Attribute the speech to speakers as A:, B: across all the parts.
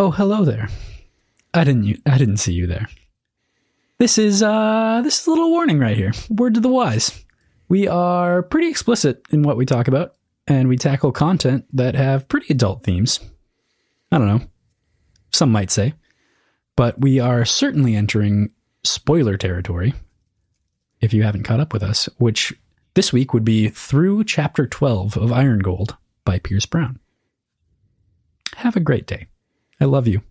A: Oh, hello there. I didn't see you there. This is a little warning right here. Word to the wise. We are pretty explicit in what we talk about, and we tackle content that have pretty adult themes. I don't know. Some might say. But we are certainly entering spoiler territory, if you haven't caught up with us, which this week would be through Chapter 12 of Iron Gold by Pierce Brown. Have a great day. I love you.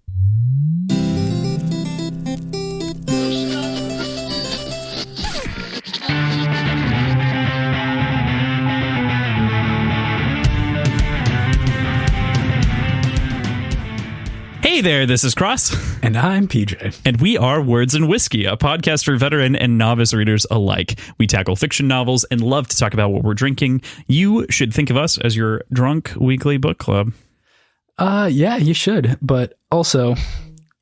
B: Hey there, this is Cross.
A: And I'm PJ.
B: And we are Words and Whiskey, a podcast for veteran and novice readers alike. We tackle fiction novels and love to talk about what we're drinking. You should think of us as your drunk weekly book club.
A: Yeah, you should. But also,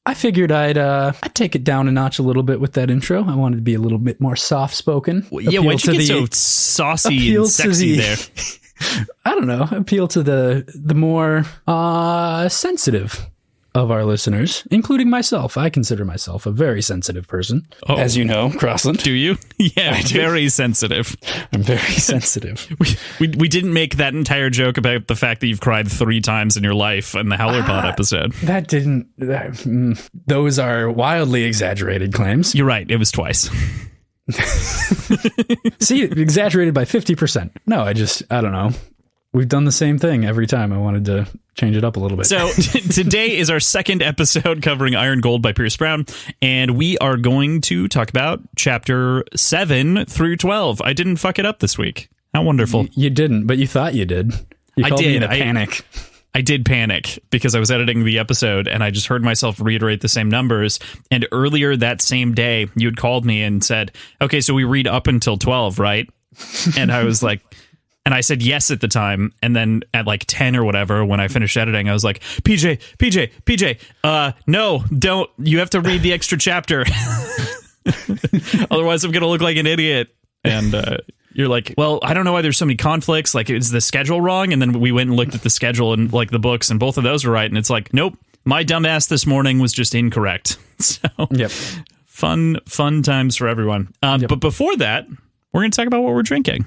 A: I figured I'd take it down a notch a little bit with that intro. I wanted to be a little bit more soft-spoken.
B: Yeah, why'd you get so saucy and sexy there?
A: I don't know. Appeal to the more sensitive of our listeners, including myself. I consider myself a very sensitive person, as you know, Crossland.
B: Do you? Yeah, very sensitive.
A: I'm very sensitive.
B: We didn't make that entire joke about the fact that you've cried 3 times in your life in the Howler Pod episode.
A: Those are wildly exaggerated claims.
B: You're right. It was twice.
A: See, exaggerated by 50%. No, I don't know. We've done the same thing every time. I wanted to change it up a little bit.
B: So today is our second episode covering Iron Gold by Pierce Brown, and we are going to talk about chapter 7 through 12. I didn't fuck it up this week. How wonderful.
A: You didn't, but you thought you did. You called me in a panic.
B: I did panic because I was editing the episode and I just heard myself reiterate the same numbers. And earlier that same day, you had called me and said, okay, so we read up until 12, right? And I was like... And I said yes at the time, and then at like 10 or whatever, when I finished editing, I was like, PJ, no, don't. You have to read the extra chapter. Otherwise, I'm going to look like an idiot. And you're like, well, I don't know why there's so many conflicts. Like, is the schedule wrong? And then we went and looked at the schedule and like the books, and both of those were right. And it's like, nope, my dumbass this morning was just incorrect. So,
A: yep.
B: Fun times for everyone.
A: Yep.
B: But before that, we're going to talk about what we're drinking.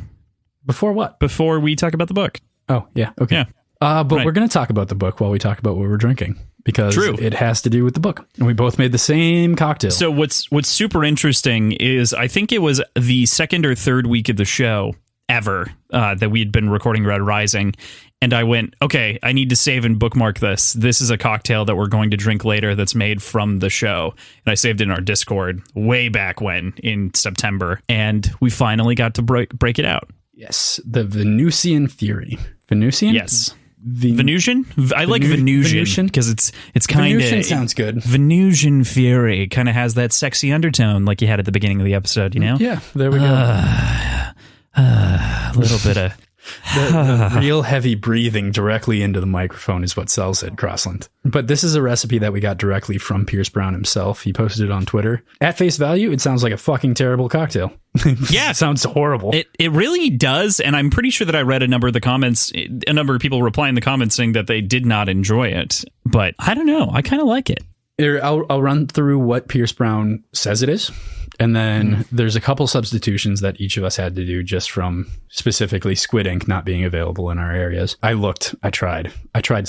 A: Before what?
B: Before we talk about the book.
A: Oh, yeah. Okay.
B: Yeah.
A: But right. We're going to talk about the book while we talk about what we're drinking, because it has to do with the book. And we both made the same cocktail.
B: So what's super interesting is I think it was the second or third week of the show ever that we'd been recording Red Rising. And I went, okay, I need to save and bookmark this. This is a cocktail that we're going to drink later that's made from the show. And I saved it in our Discord way back when in September. And we finally got to break it out.
A: Yes, the Venusian Fury. Venusian?
B: Yes. Venusian? I like Venusian because it's kind of...
A: Venusian sounds good.
B: Venusian Fury kind of has that sexy undertone like you had at the beginning of the episode, you know?
A: Yeah, there we go.
B: A little bit of...
A: The real heavy breathing directly into the microphone is what sells it, Crossland. But this is a recipe that we got directly from Pierce Brown himself. He posted it on Twitter. At face value, it sounds like a fucking terrible cocktail.
B: Yeah.
A: It sounds horrible.
B: It really does. And I'm pretty sure that I read a number of people reply in the comments saying that they did not enjoy it. But I don't know. I kind of like it.
A: I'll run through what Pierce Brown says it is. And then there's a couple substitutions that each of us had to do just from specifically squid ink not being available in our areas. I tried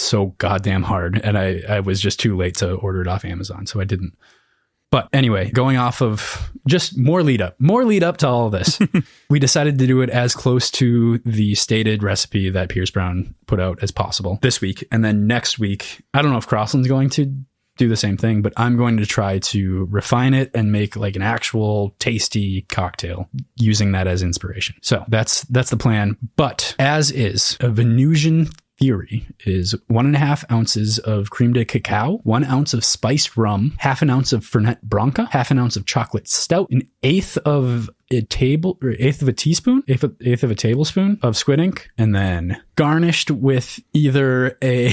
A: so goddamn hard, and I was just too late to order it off Amazon, so I didn't. But anyway, going off of just more lead up to all of this, we decided to do it as close to the stated recipe that Pierce Brown put out as possible this week. And then next week, I don't know if Crossland's going to do the same thing, but I'm going to try to refine it and make like an actual tasty cocktail using that as inspiration. So that's the plan. But as is, a Venusian Fury is 1.5 ounces of creme de cacao, 1 ounce of spiced rum, half an ounce of Fernet Branca, half an ounce of chocolate stout, an eighth of a tablespoon of squid ink, and then garnished with either a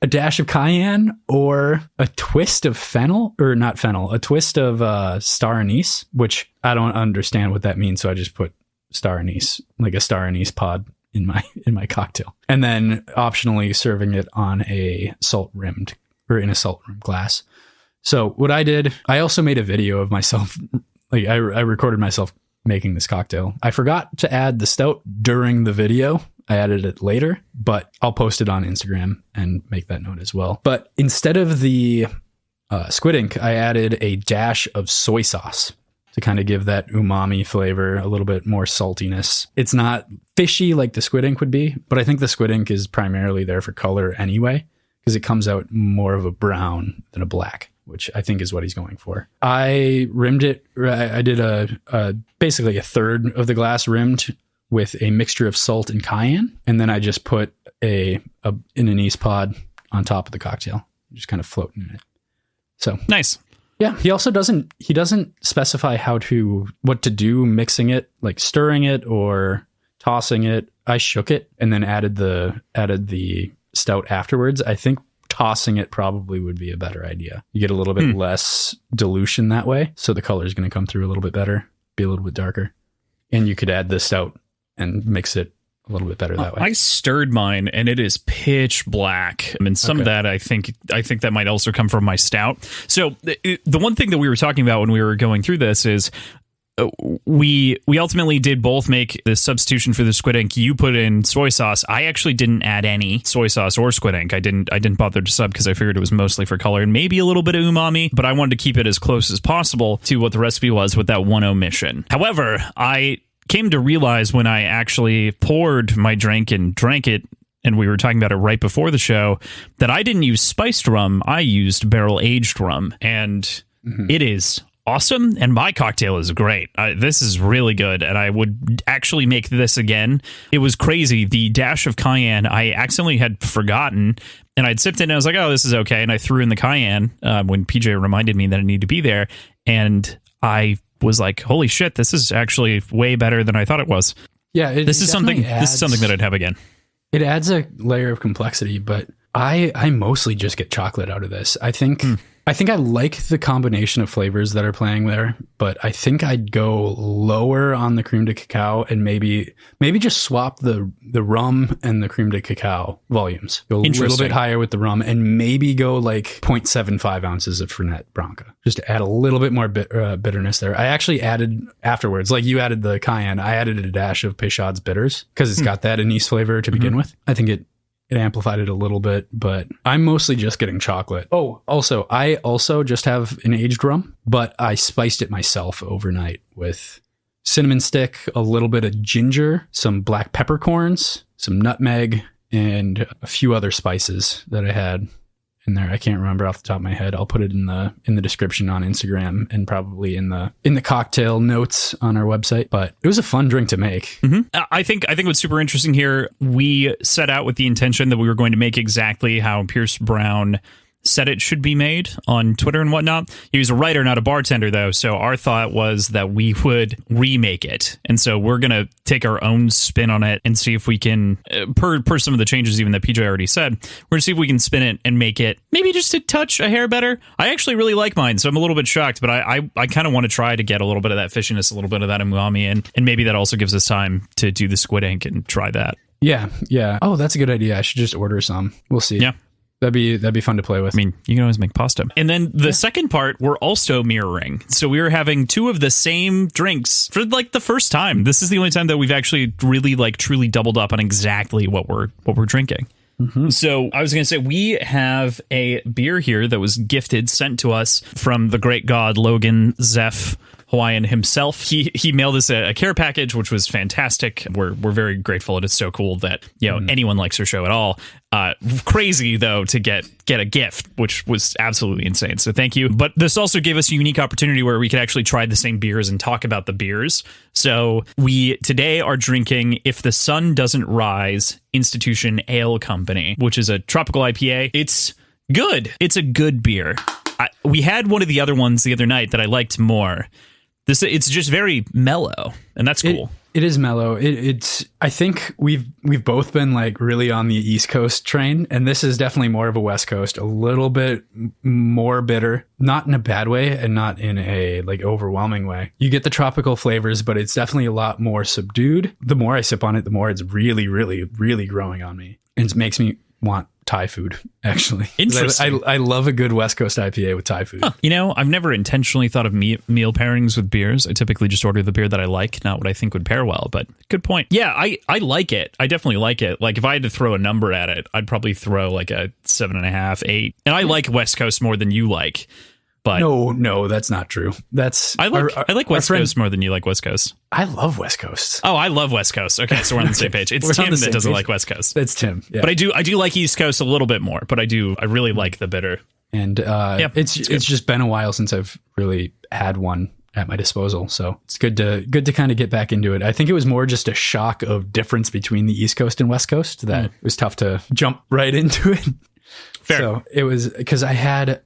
A: dash of cayenne or a twist of a twist of star anise, which I don't understand what that means. So I just put star anise, like a star anise pod in my cocktail. And then optionally serving it on a salt rimmed or in a salt room glass. So what I did, I also made a video of myself. Like I recorded myself making this cocktail. I forgot to add the stout during the video. I added it later, but I'll post it on Instagram and make that note as well. But instead of the squid ink, I added a dash of soy sauce to kind of give that umami flavor, a little bit more saltiness. It's not fishy like the squid ink would be, but I think the squid ink is primarily there for color anyway, because it comes out more of a brown than a black, which I think is what he's going for. I rimmed it. I did basically a third of the glass rimmed with a mixture of salt and cayenne. And then I just put an anise pod on top of the cocktail, just kind of floating in it. So
B: nice.
A: Yeah, he also doesn't specify what to do mixing it, like stirring it or tossing it. I shook it and then added the stout afterwards. I think tossing it probably would be a better idea. You get a little bit less dilution that way, so the color is going to come through a little bit better, be a little bit darker. And you could add the stout and mix it a little bit better that way.
B: I stirred mine and it is pitch black. I mean, some of that I think that might also come from my stout. So the one thing that we were talking about when we were going through this is we ultimately did both make the substitution for the squid ink. You put in soy sauce. I actually didn't add any soy sauce or squid ink. I didn't bother to sub because I figured it was mostly for color and maybe a little bit of umami, but I wanted to keep it as close as possible to what the recipe was with that one omission. However, I came to realize when I actually poured my drink and drank it, and we were talking about it right before the show, that I didn't use spiced rum. I used barrel-aged rum, and it is awesome, and my cocktail is great. This is really good, and I would actually make this again. It was crazy. The dash of cayenne, I accidentally had forgotten, and I'd sipped it, and I was like, oh, this is okay, and I threw in the cayenne when PJ reminded me that it needed to be there, and I was like, holy shit, this is actually way better than I thought it was.
A: Yeah,
B: this is something that I'd have again.
A: It adds a layer of complexity, but I mostly just get chocolate out of this. I think I like the combination of flavors that are playing there, but I think I'd go lower on the cream de cacao and maybe just swap the rum and the cream de cacao volumes. Go a little bit higher with the rum and maybe go like 0.75 ounces of Fernet Branca, just to add a little bit more bitterness there. I actually added afterwards, like you added the cayenne, I added a dash of Peychaud's bitters because it's got that anise flavor to begin with. I think it amplified it a little bit, but I'm mostly just getting chocolate. Oh, also, I also just have an aged rum, but I spiced it myself overnight with cinnamon stick, a little bit of ginger, some black peppercorns, some nutmeg, and a few other spices that I had in there. I can't remember off the top of my head. I'll put it in the description on Instagram and probably in the cocktail notes on our website. But it was a fun drink to make.
B: I think what's super interesting here, we set out with the intention that we were going to make exactly how Pierce Brown said it should be made on Twitter and whatnot. He was a writer, not a bartender, though. So our thought was that we would remake it. And so we're going to take our own spin on it and see if we can, per some of the changes even that PJ already said, we're going to see if we can spin it and make it maybe just a touch a hair better. I actually really like mine, so I'm a little bit shocked, but I kind of want to try to get a little bit of that fishiness, a little bit of that umami, and maybe that also gives us time to do the squid ink and try that.
A: Yeah. Oh, that's a good idea. I should just order some. We'll see.
B: Yeah.
A: That'd be fun to play with.
B: I mean, you can always make pasta. And then the second part, we're also mirroring. So we were having two of the same drinks for like the first time. This is the only time that we've actually really like truly doubled up on exactly what we're drinking. So I was going to say, we have a beer here that was sent to us from the great god Logan Zeph Hawaiian himself. He mailed us a care package, which was fantastic. We're very grateful, and it's so cool that anyone likes our show at all. Crazy though to get a gift, which was absolutely insane. So thank you. But this also gave us a unique opportunity where we could actually try the same beers and talk about the beers. So we today are drinking If the Sun Doesn't Rise Institution Ale Company, which is a tropical IPA. It's good. It's a good beer. We had one of the other ones the other night that I liked more. It's just very mellow, and that's cool.
A: It is mellow. It's. I think we've both been like really on the East Coast train, and this is definitely more of a West Coast, a little bit more bitter, not in a bad way and not in a like overwhelming way. You get the tropical flavors, but it's definitely a lot more subdued. The more I sip on it, the more it's really, really, really growing on me, and it makes me want Thai food, actually.
B: Interesting.
A: I love a good West Coast IPA with Thai food.
B: Huh. You know, I've never intentionally thought of meal pairings with beers. I typically just order the beer that I like, not what I think would pair well, but good point. Yeah, I like it. I definitely like it. Like, if I had to throw a number at it, I'd probably throw like a 7.5, 8. And I like West Coast more than you like. But
A: no, that's not true. I
B: like West Coast more than you like West Coast.
A: I love West Coast.
B: Oh, I love West Coast. Okay, so we're on the same page. It's Tim that doesn't like West Coast.
A: It's Tim. Yeah.
B: But I do like East Coast a little bit more. But I really like the bitter.
A: And it's just been a while since I've really had one at my disposal, so it's good to kind of get back into it. I think it was more just a shock of difference between the East Coast and West Coast that it was tough to jump right into it.
B: Fair.
A: So it was because I had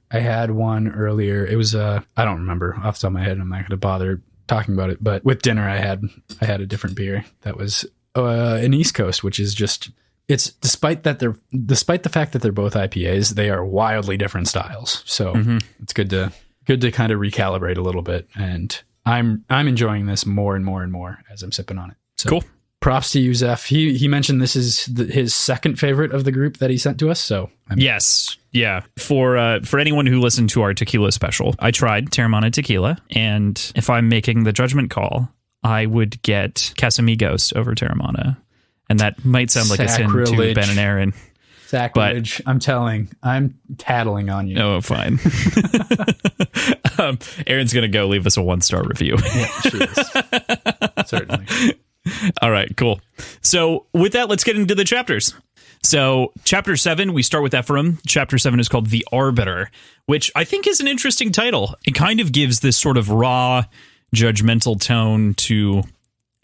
A: one earlier. It was I don't remember off the top of my head. I'm not going to bother talking about it. But with dinner, I had a different beer that was an East Coast, which is just despite the fact that they're both IPAs, they are wildly different styles. So it's good to kind of recalibrate a little bit. And I'm enjoying this more and more and more as I'm sipping on it. So. Cool. Props to you, Zeph. He mentioned this is his second favorite of the group that he sent to us. So
B: yes, yeah. For anyone who listened to our tequila special, I tried Terramana tequila, and if I'm making the judgment call, I would get Casamigos over Terramana, and that might sound like a sin to Ben and Aaron.
A: Sacrilege! I'm tattling on you.
B: Oh, fine. Aaron's gonna go leave us a 1-star review.
A: Yeah, she is. Certainly.
B: All right, cool. So with that, let's get into the chapters. So chapter 7, we start with Ephraim. Chapter 7 is called The Arbiter, which I think is an interesting title. It kind of gives this sort of raw, judgmental tone to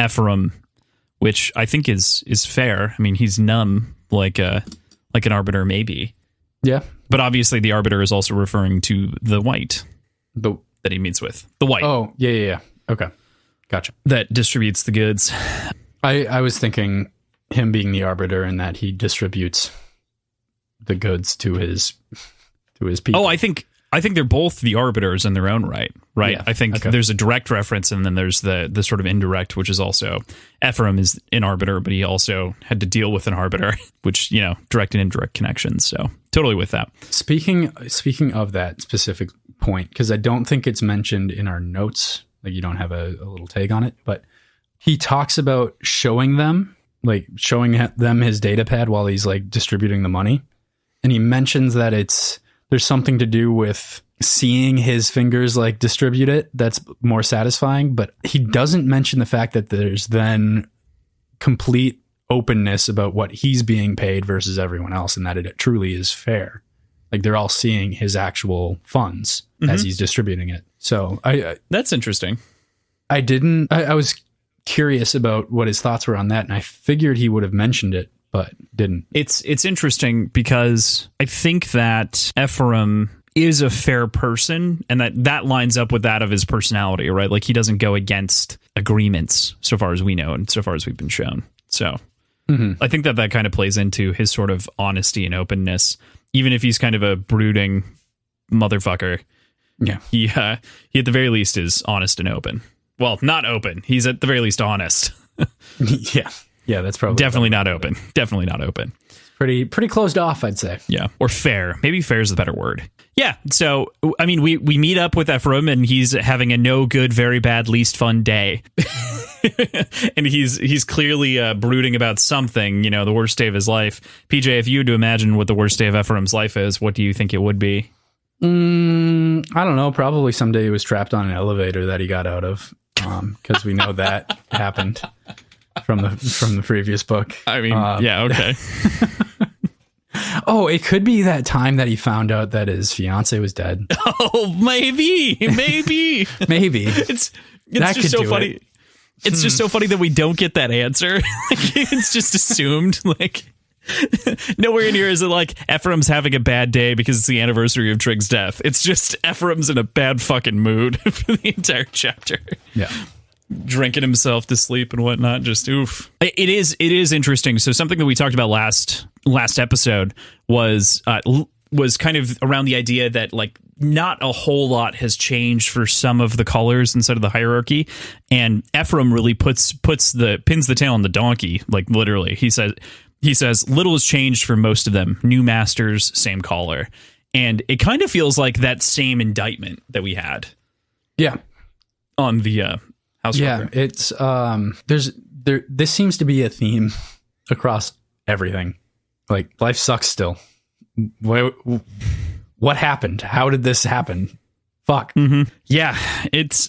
B: Ephraim, which I think is fair. I mean, he's numb, like an arbiter maybe.
A: Yeah.
B: But obviously the arbiter is also referring to the white that he meets with. The white.
A: Oh, yeah. Okay. Gotcha.
B: That distributes the goods.
A: I was thinking him being the arbiter and that he distributes the goods to his people.
B: Oh, I think they're both the arbiters in their own right? Yeah, I think there's a direct reference, and then there's the sort of indirect, which is also Ephraim is an arbiter, but he also had to deal with an arbiter, which, direct and indirect connections. So totally with that.
A: Speaking of that specific point, because I don't think it's mentioned in our notes. Like, you don't have a little tag on it, but he talks about showing them his data pad while he's like distributing the money. And he mentions that there's something to do with seeing his fingers like distribute it. That's more satisfying, but he doesn't mention the fact that there's then complete openness about what he's being paid versus everyone else, and that it truly is fair. Like, they're all seeing his actual funds as he's distributing it. So
B: that's interesting.
A: I was curious about what his thoughts were on that, and I figured he would have mentioned it, but didn't.
B: It's interesting because I think that Ephraim is a fair person, and that lines up with that of his personality, right? Like, he doesn't go against agreements so far as we know and so far as we've been shown. So I think that kind of plays into his sort of honesty and openness, even if he's kind of a brooding motherfucker.
A: Yeah.
B: He at the very least is honest and open. Well, not open. He's at the very least honest.
A: Yeah. Yeah, that's probably
B: definitely not open. Definitely not open.
A: Pretty closed off, I'd say.
B: Yeah. Or fair. Maybe fair is the better word. Yeah. So, I mean, we meet up with Ephraim, and he's having a no good, very bad, least fun day. And he's clearly brooding about something, the worst day of his life. PJ, if you had to imagine what the worst day of Ephraim's life is, what do you think it would be?
A: I don't know. Probably someday he was trapped on an elevator that he got out of, because we know that happened from the previous book.
B: I mean, yeah, okay.
A: Oh, it could be that time that he found out that his fiance was dead.
B: Oh, maybe. It's just so funny. It's just so funny that we don't get that answer. It's just assumed. Nowhere near is it like Ephraim's having a bad day because it's the anniversary of Trigg's death. It's just Ephraim's in a bad fucking mood for the entire chapter.
A: Yeah.
B: Drinking himself to sleep and whatnot. Just oof. It is interesting. So something that we talked about last episode was kind of around the idea that not a whole lot has changed for some of the colors inside of the hierarchy, and Ephraim really pins the tail on the donkey. Like, literally, he says He says, little has changed for most of them. New masters, same caller. And it kind of feels like that same indictment that we had.
A: Yeah.
B: On the house.
A: Yeah,
B: worker.
A: it's this seems to be a theme across everything. Like, life sucks still. What happened? How did this happen? Fuck.
B: Mm-hmm. Yeah,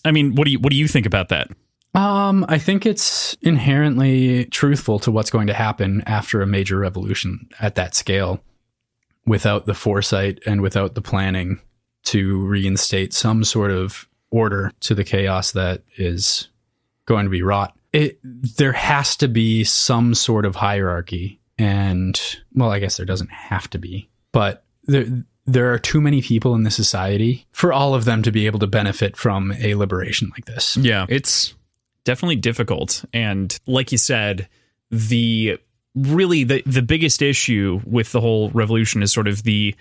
B: I mean, what do you think about that?
A: I think it's inherently truthful to what's going to happen after a major revolution at that scale, without the foresight and without the planning to reinstate some sort of order to the chaos that is going to be wrought. There has to be some sort of hierarchy, and, well, I guess there doesn't have to be, but there are too many people in the society for all of them to be able to benefit from a liberation like this.
B: Yeah, it's definitely difficult. And like you said, the biggest issue with the whole revolution is sort of the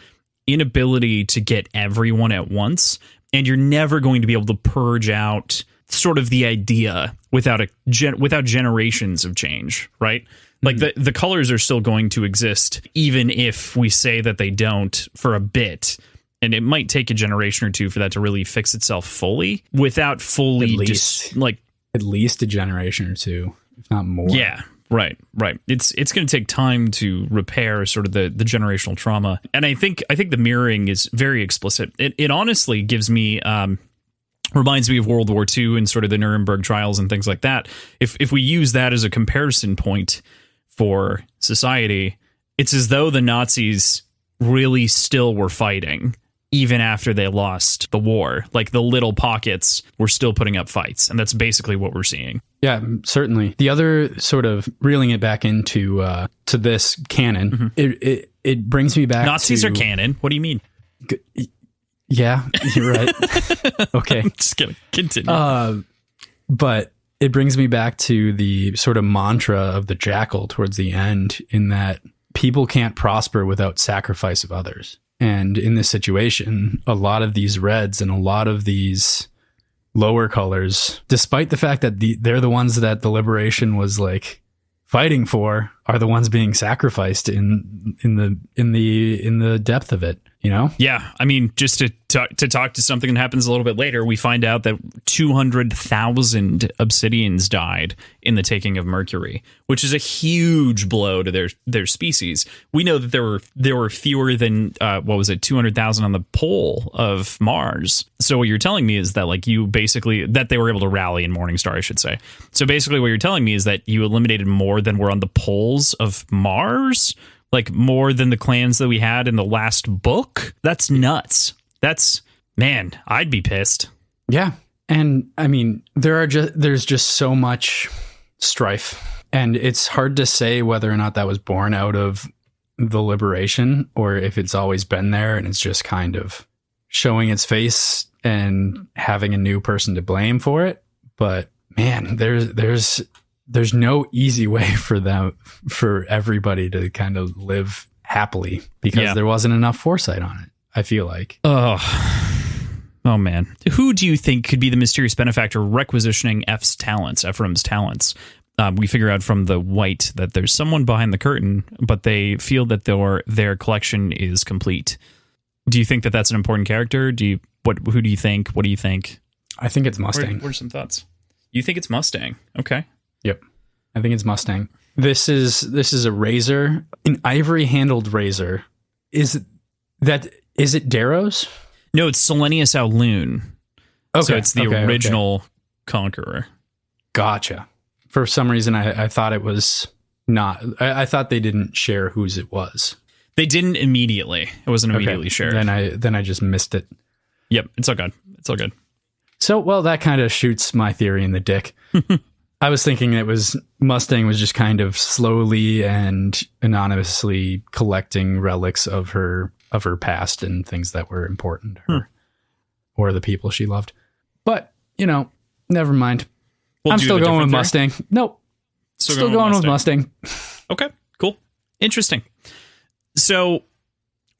B: inability to get everyone at once. And you're never going to be able to purge out sort of the idea without generations of change, right? Like the colors are still going to exist, even if we say that they don't for a bit. And it might take a generation or two for that to really fix itself fully without fully
A: at least a generation or two, if not more.
B: Yeah. Right. It's going to take time to repair sort of the generational trauma. And I think the mirroring is very explicit. It honestly gives me reminds me of World War II and sort of the Nuremberg trials and things like that. If we use that as a comparison point for society, it's as though the Nazis really still were fighting even after they lost the war. Like, the little pockets were still putting up fights, and that's basically what we're seeing.
A: Yeah, certainly. The other sort of reeling it back into to this canon, it brings me back.
B: Nazis are canon. What do you mean?
A: Yeah, you're right. Okay,
B: I'm just gonna continue.
A: But it brings me back to the sort of mantra of the Jackal towards the end, in that people can't prosper without sacrifice of others. And in this situation, a lot of these reds and a lot of these lower colors, despite the fact that they're the ones that the liberation was like fighting for, are the ones being sacrificed in the depth of it, you know?
B: Yeah, I mean, just to talk to something that happens a little bit later, we find out that 200,000 obsidians died in the taking of Mercury, which is a huge blow to their species. We know that there were fewer than 200,000 on the pole of Mars. So what you're telling me is that, like, that they were able to rally in Morningstar, I should say. So basically what you're telling me is that you eliminated more than were on the poles of Mars, like more than the clans that we had in the last book. That's nuts. Man, I'd be pissed.
A: Yeah. And I mean, there's just so much strife, and it's hard to say whether or not that was born out of the liberation or if it's always been there and it's just kind of showing its face and having a new person to blame for it. But man, there's no easy way for everybody to kind of live happily, because there wasn't enough foresight on it, I feel like.
B: Oh man. Who do you think could be the mysterious benefactor requisitioning Ephraim's talents? We figure out from the white that there's someone behind the curtain, but they feel that their collection is complete. Do you think that that's an important character? Who do you think? What do you think?
A: I think it's Mustang.
B: What are some thoughts? You think it's Mustang? Okay.
A: Yep. I think it's Mustang. This is a razor, an ivory handled razor. Is it Darrow's?
B: No, it's Selenius Auloon.
A: Okay.
B: So it's the original Conqueror.
A: Gotcha. For some reason, I thought it was not. I thought they didn't share whose it was.
B: They didn't immediately. It wasn't immediately shared.
A: Then I just missed it.
B: Yep, it's all good. It's all good.
A: So, well, that kind of shoots my theory in the dick. I was thinking Mustang was just kind of slowly and anonymously collecting relics of her past and things that were important to her or the people she loved. But, never mind. I'm still going with Mustang. Nope. Still going with Mustang.
B: Okay, cool. Interesting. So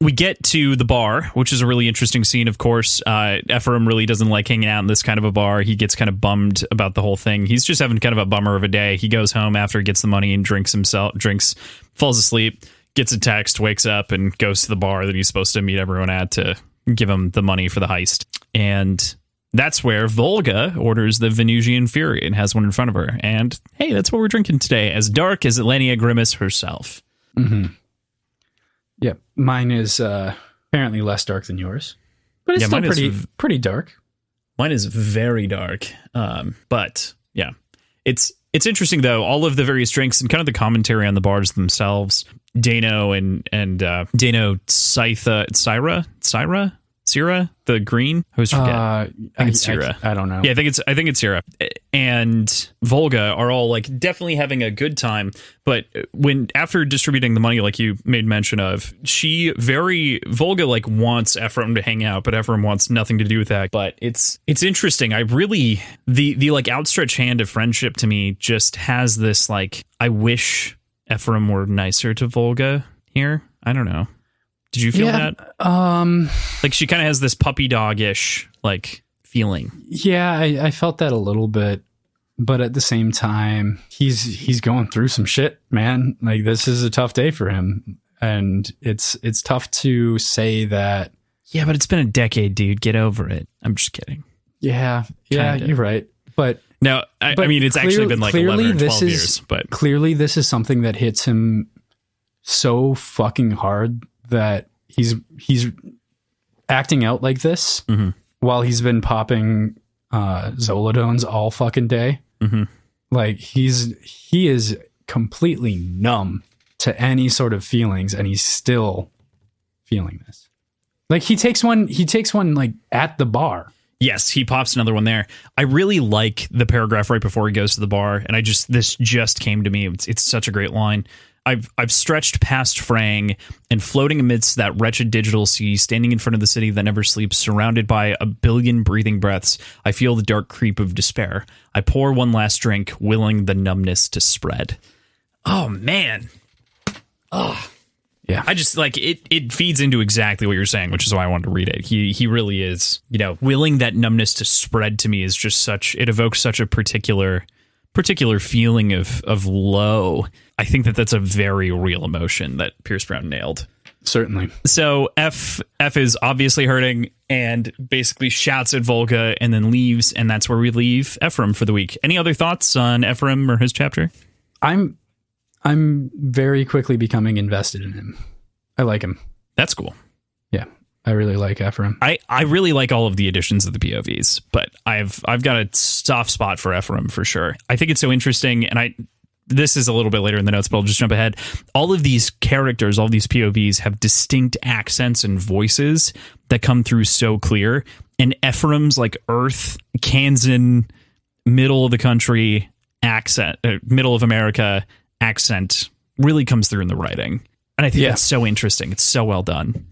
B: we get to the bar, which is a really interesting scene, of course. Ephraim really doesn't like hanging out in this kind of a bar. He gets kind of bummed about the whole thing. He's just having kind of a bummer of a day. He goes home after he gets the money and drinks, falls asleep, gets a text, wakes up, and goes to the bar that he's supposed to meet everyone at to give him the money for the heist. And that's where Volga orders the Venusian Fury and has one in front of her. And hey, that's what we're drinking today, as dark as Elenia Grimace herself.
A: Mm-hmm. Yeah, mine is apparently less dark than yours, but it's still pretty dark.
B: Mine is very dark, but yeah, it's interesting though. All of the various drinks and kind of the commentary on the bars themselves. Dano and Dano Syra, the green. I always forget. I think it's Syra.
A: I don't know.
B: Yeah, I think it's Syra and Volga are all like definitely having a good time. But when after distributing the money, like you made mention of, Volga like wants Ephraim to hang out, but Ephraim wants nothing to do with that. But it's interesting. I really the like outstretched hand of friendship to me just has this like, I wish Ephraim were nicer to Volga here. I don't know. Did you feel that? Like she kind of has this puppy dog-ish like feeling.
A: Yeah, I felt that a little bit, but at the same time, he's going through some shit, man. Like this is a tough day for him, and it's tough to say that.
B: Yeah, but it's been a decade, dude. Get over it. I'm just kidding.
A: Yeah, you're right. But
B: no, I mean it's actually been like 11 or 12 years. But
A: clearly, this is something that hits him so fucking hard that he's acting out like this while he's been popping Zoladones all fucking day. Mm-hmm. Like he is completely numb to any sort of feelings, and he's still feeling this. Like he takes one like at the bar.
B: Yes, he pops another one there. I really like the paragraph right before he goes to the bar, and this just came to me. It's such a great line. I've stretched past fraying and floating amidst that wretched digital sea, standing in front of the city that never sleeps, surrounded by a billion breathing breaths. I feel the dark creep of despair. I pour one last drink, willing the numbness to spread. Oh, man. Oh,
A: yeah.
B: I just like it feeds into exactly what you're saying, which is why I wanted to read it. He really is, willing that numbness to spread to me is just it evokes such a particular feeling of low. I think that's a very real emotion that Pierce Brown nailed.
A: Certainly.
B: So F is obviously hurting and basically shouts at Volga and then leaves, and that's where we leave Ephraim for the week. Any other thoughts on Ephraim or his chapter?
A: I'm very quickly becoming invested in him. I like him.
B: That's cool.
A: Yeah. I really like Ephraim.
B: I really like all of the additions of the POVs, but I've got a soft spot for Ephraim for sure. I think it's so interesting, and this is a little bit later in the notes, but I'll just jump ahead. All of these characters, all these POVs have distinct accents and voices that come through so clear. And Ephraim's like Earth, Kansan, middle of the country accent, middle of America accent really comes through in the writing. And I think that's so interesting. It's so well done.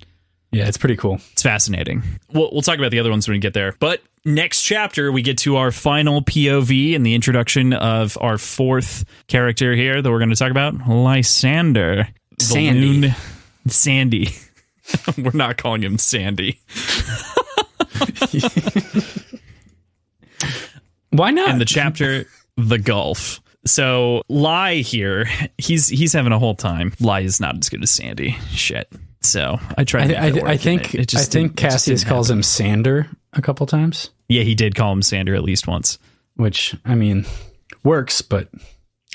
A: Yeah, it's pretty cool.
B: It's fascinating. We'll talk about the other ones when we get there. But next chapter, we get to our final POV and the introduction of our fourth character here that we're going to talk about, Lysander.
A: Sandy.
B: Sandy. We're not calling him Sandy.
A: Why not?
B: In the chapter, The Gulf. So Ly here, he's having a whole time. Ly is not as good as Sandy. Shit. So I tried to make it work,
A: I think Cassius calls him Sander a couple times.
B: Yeah, he did call him Sander at least once.
A: Which, I mean, works, but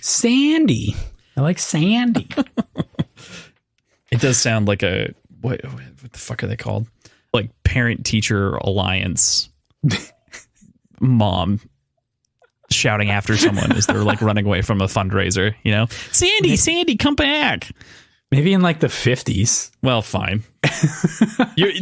A: Sandy. I like Sandy.
B: It does sound like a what the fuck are they called? Like parent-teacher alliance mom shouting after someone as they're like running away from a fundraiser, Sandy, come back.
A: Maybe in like the 50s.
B: Well, fine.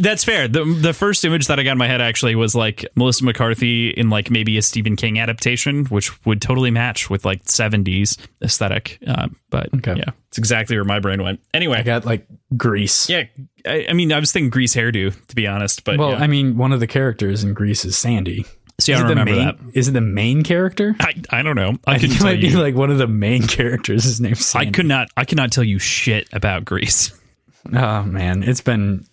B: That's fair. The first image that I got in my head actually was like Melissa McCarthy in like maybe a Stephen King adaptation, which would totally match with like 70s aesthetic. But yeah, it's exactly where my brain went. Anyway.
A: I got like Grease.
B: Yeah. I mean, I was thinking Grease hairdo, to be honest. But
A: I mean, one of the characters in Grease is Sandy.
B: See, I don't remember that.
A: Is it the main character?
B: I don't know. I
A: think it might be like one of the main characters. His name's Sandy.
B: I could not tell you shit about Grease.
A: Oh man, it's been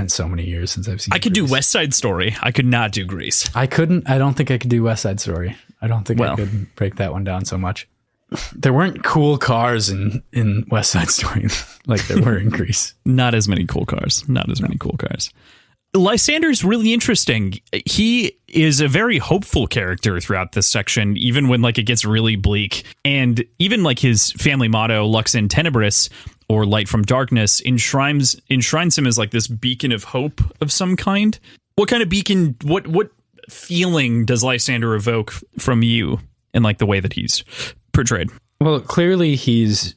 A: so many years since I've seen.
B: I could
A: Grease.
B: do West Side Story. I could not do Grease.
A: I don't think I could do West Side Story. I don't think I could break that one down so much. There weren't cool cars in West Side Story like there were in Grease.
B: Not as many cool cars. Many cool cars. Lysander's really interesting. He is a very hopeful character throughout this section, even when like it gets really bleak. And even like his family motto, Lux in Tenebris, or Light from Darkness, enshrines him as like this beacon of hope of some kind. What kind of beacon, what feeling does Lysander evoke from you in like the way that he's portrayed?
A: Well, clearly he's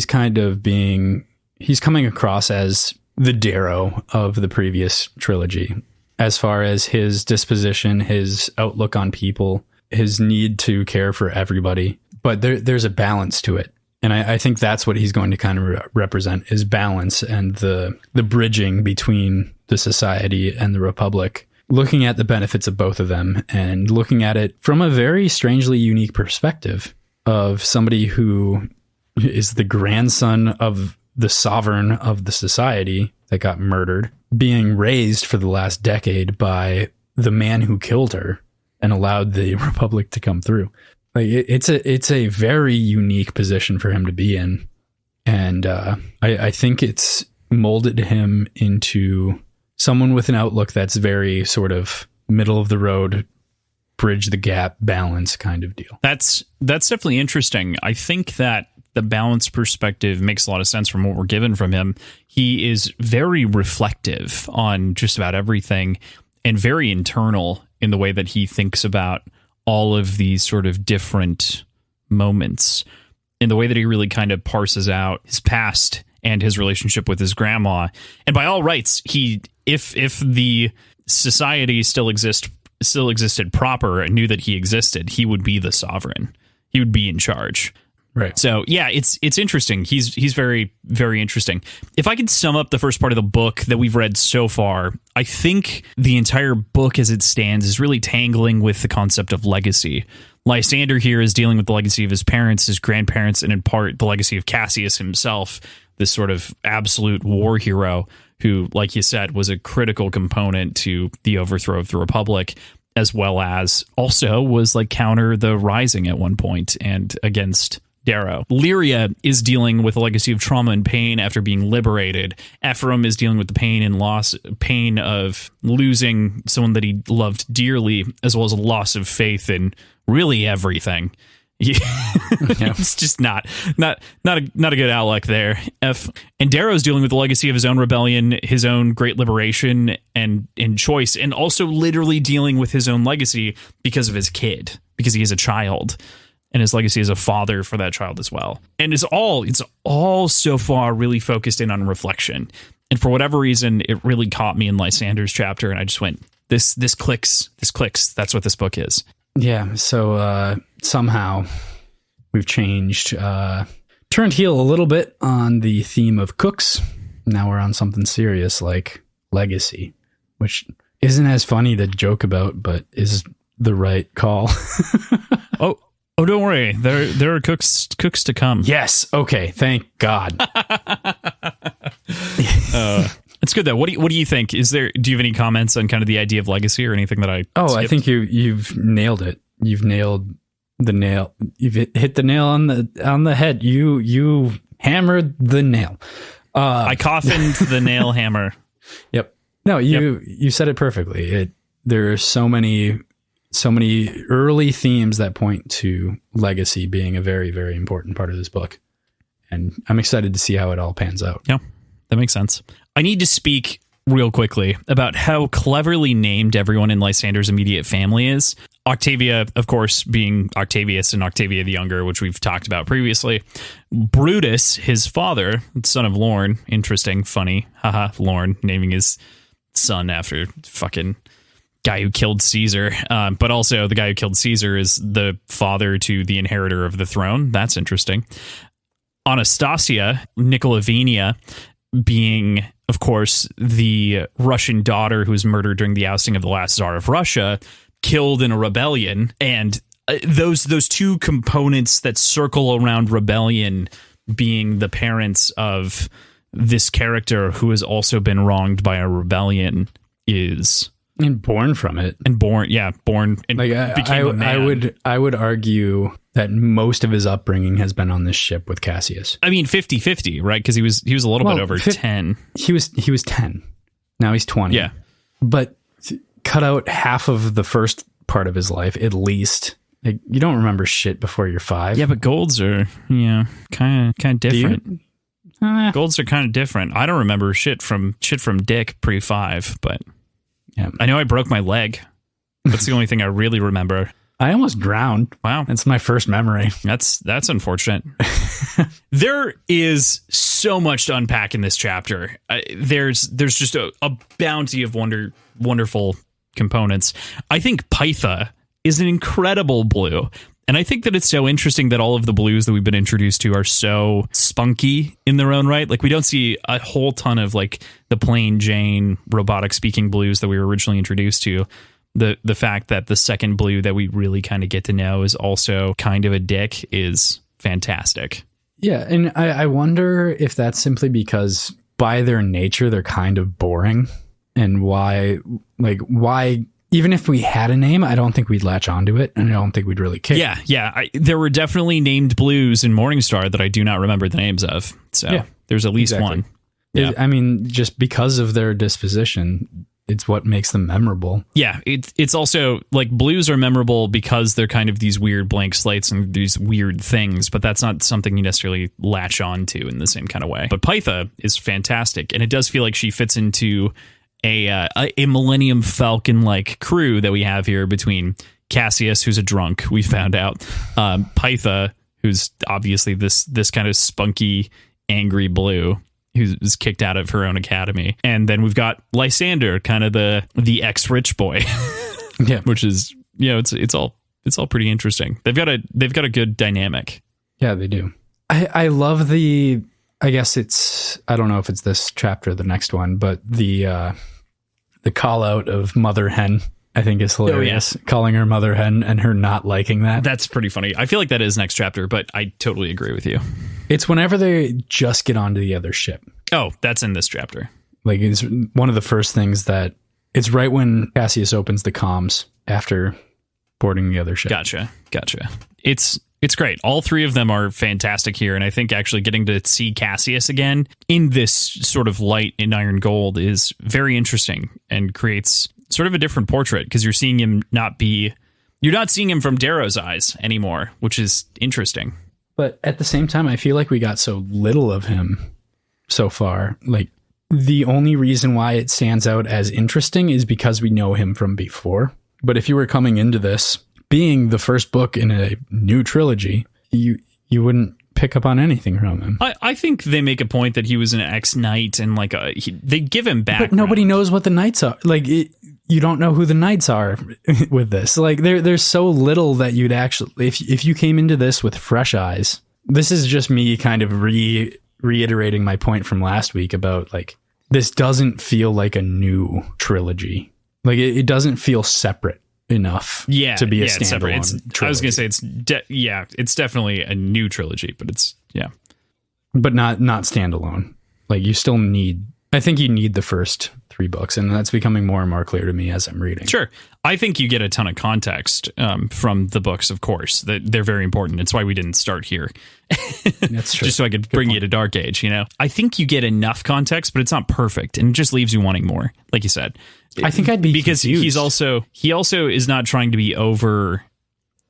A: coming across as the Darrow of the previous trilogy, as far as his disposition, his outlook on people, his need to care for everybody. But there's a balance to it. And I think that's what he's going to kind of represent, is balance and the bridging between the society and the Republic, looking at the benefits of both of them and looking at it from a very strangely unique perspective of somebody who is the grandson of the sovereign of the society that got murdered, being raised for the last decade by the man who killed her and allowed the Republic to come through. Like it's a very unique position for him to be in. And I think it's molded him into someone with an outlook that's very sort of middle of the road, bridge the gap, balance kind of deal.
B: That's definitely interesting. I think that the balance perspective makes a lot of sense from what we're given from him. He is very reflective on just about everything and very internal in the way that he thinks about all of these sort of different moments, in the way that he really kind of parses out his past and his relationship with his grandma. And by all rights, if the society still existed proper and knew that he existed, he would be the sovereign. He would be in charge.
A: Right.
B: So yeah, it's interesting. He's very, very interesting. If I could sum up the first part of the book that we've read so far, I think the entire book as it stands is really tangling with the concept of legacy. Lysander here is dealing with the legacy of his parents, his grandparents, and in part the legacy of Cassius himself, this sort of absolute war hero who, like you said, was a critical component to the overthrow of the Republic, as well as also was like counter the Rising at one point and against Darrow. Lyria is dealing with a legacy of trauma and pain after being liberated. Ephraim is dealing with the pain of losing someone that he loved dearly, as well as a loss of faith in really everything. It's just not a good outlook there. And Darrow's dealing with the legacy of his own rebellion, his own great liberation and choice, and also literally dealing with his own legacy because of his kid, because he is a child. And his legacy as a father for that child as well. And it's all so far really focused in on reflection. And for whatever reason, it really caught me in Lysander's chapter. And I just went, this clicks. That's what this book is.
A: Yeah. So somehow we've changed, turned heel a little bit on the theme of cooks. Now we're on something serious like legacy, which isn't as funny to joke about, but is the right call.
B: Oh, don't worry. There are cooks to come.
A: Yes. Okay. Thank God.
B: It's good though. What do you think? Do you have any comments on kind of the idea of legacy or anything that I?
A: Oh,
B: skipped?
A: I think you've nailed it. You've nailed the nail. You've hit the nail on the head. You hammered the nail.
B: I coffined the nail hammer.
A: Yep. No, you said it perfectly. There are so many early themes that point to legacy being a very, very important part of this book. And I'm excited to see how it all pans out.
B: Yeah, that makes sense. I need to speak real quickly about how cleverly named everyone in Lysander's immediate family is. Octavia, of course, being Octavius and Octavia the Younger, which we've talked about previously. Brutus, his father, son of Lorne. Interesting, funny. Haha, Lorne naming his son after fucking guy who killed Caesar, but also the guy who killed Caesar is the father to the inheritor of the throne. That's interesting. Anastasia, Nicolavenia, being, of course, the Russian daughter who was murdered during the ousting of the last Tsar of Russia, killed in a rebellion. And those two components that circle around rebellion being the parents of this character who has also been wronged by a rebellion is...
A: And born from it.
B: And born and
A: like
B: became a man.
A: I would argue that most of his upbringing has been on this ship with Cassius.
B: I mean, 50-50, right? Because he was a little bit over 10.
A: He was 10. Now he's 20.
B: Yeah.
A: But cut out half of the first part of his life, at least. Like, you don't remember shit before you're 5.
B: Yeah, but golds are, kind of different. Golds are kind of different. I don't remember shit from Dick pre-5, but yeah. I know I broke my leg. That's the only thing I really remember.
A: I almost drowned.
B: Wow.
A: That's my first memory.
B: That's unfortunate. There is so much to unpack in this chapter. There's just a bounty of wonderful components. I think Pytha is an incredible blue. And I think that it's so interesting that all of the blues that we've been introduced to are so spunky in their own right. Like, we don't see a whole ton of like the plain Jane robotic speaking blues that we were originally introduced to. The fact that the second blue that we really kind of get to know is also kind of a dick is fantastic.
A: Yeah, and I wonder if that's simply because by their nature they're kind of boring, and why even if we had a name, I don't think we'd latch onto it, and I don't think we'd really care.
B: Yeah. There were definitely named blues in Morningstar that I do not remember the names of. So there's at least one. Yeah.
A: I mean, just because of their disposition, it's what makes them memorable.
B: Yeah, it's also like blues are memorable because they're kind of these weird blank slates and these weird things, but that's not something you necessarily latch on to in the same kind of way. But Pytha is fantastic, and it does feel like she fits into a Millennium Falcon like crew that we have here between Cassius, who's a drunk, we found out, Pytha, who's obviously this kind of spunky, angry blue who's kicked out of her own academy, and then we've got Lysander, kind of the ex-rich boy,
A: yeah,
B: which is it's all pretty interesting. They've got a good dynamic.
A: Yeah, they do. I love the. I guess I don't know if it's this chapter or the next one, but the call out of Mother Hen, I think, is hilarious. Oh, yeah. Calling her Mother Hen and her not liking that.
B: That's pretty funny. I feel like that is next chapter, but I totally agree with you.
A: It's whenever they just get onto the other ship.
B: Oh, that's in this chapter.
A: Like, it's one of the first things that it's right when Cassius opens the comms after boarding the other ship.
B: Gotcha. It's great. All three of them are fantastic here, and I think actually getting to see Cassius again in this sort of light in Iron Gold is very interesting and creates sort of a different portrait, because you're seeing him you're not seeing him from Darrow's eyes anymore, which is interesting.
A: But at the same time, I feel like we got so little of him so far. Like, the only reason why it stands out as interesting is because we know him from before. But if you were coming into this being the first book in a new trilogy, you wouldn't pick up on anything from him.
B: I think they make a point that he was an ex-knight, and like they give him back.
A: But nobody knows what the knights are. Like, you don't know who the knights are with this. Like, there's so little that you'd actually, if you came into this with fresh eyes. This is just me kind of reiterating my point from last week about, like, this doesn't feel like a new trilogy. Like, it doesn't feel separate enough to be a standalone trilogy.
B: I was going to say it's definitely a new trilogy, but
A: but not standalone. Like, you still need, I think you need the first 3 books, and that's becoming more and more clear to me as I'm reading.
B: Sure. I think you get a ton of context from the books, of course. They're very important. It's why we didn't start here.
A: That's true.
B: Just so I could bring you to Dark Age, I think you get enough context, but it's not perfect, and it just leaves you wanting more, like you said.
A: I think I'd be
B: because
A: confused.
B: he also is not trying to be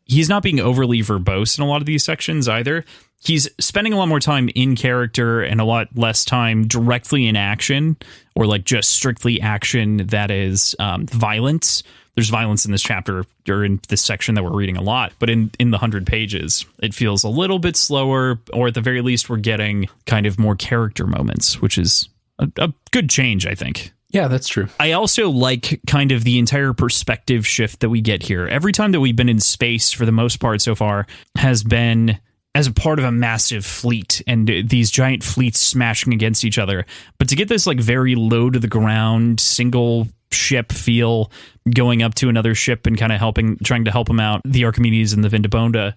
B: he's not being overly verbose in a lot of these sections either. He's spending a lot more time in character and a lot less time directly in action, or like just strictly action that is violence. There's violence in this chapter, or in this section that we're reading a lot, but in the 100 pages, it feels a little bit slower, or at the very least, we're getting kind of more character moments, which is a good change, I think.
A: Yeah, that's true.
B: I also like kind of the entire perspective shift that we get here. Every time that we've been in space, for the most part so far, has been as a part of a massive fleet, and these giant fleets smashing against each other. But to get this like very low to the ground, single ship feel going up to another ship and kind of trying to help them out, the Archimedes and the Vindabonda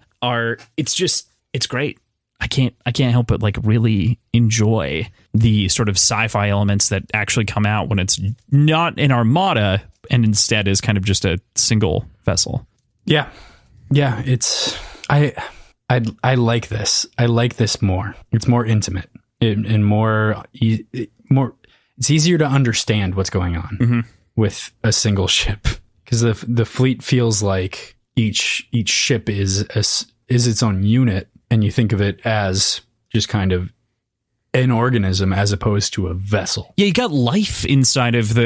B: it's great. I can't help but like really enjoy the sort of sci-fi elements that actually come out when it's not an armada and instead is kind of just a single vessel.
A: Yeah. It's I like this. I like this more. It's more intimate and more. It's easier to understand what's going on with a single ship, because the fleet feels like each ship is its own unit, and you think of it as just kind of an organism as opposed to a vessel.
B: Yeah, you got life inside of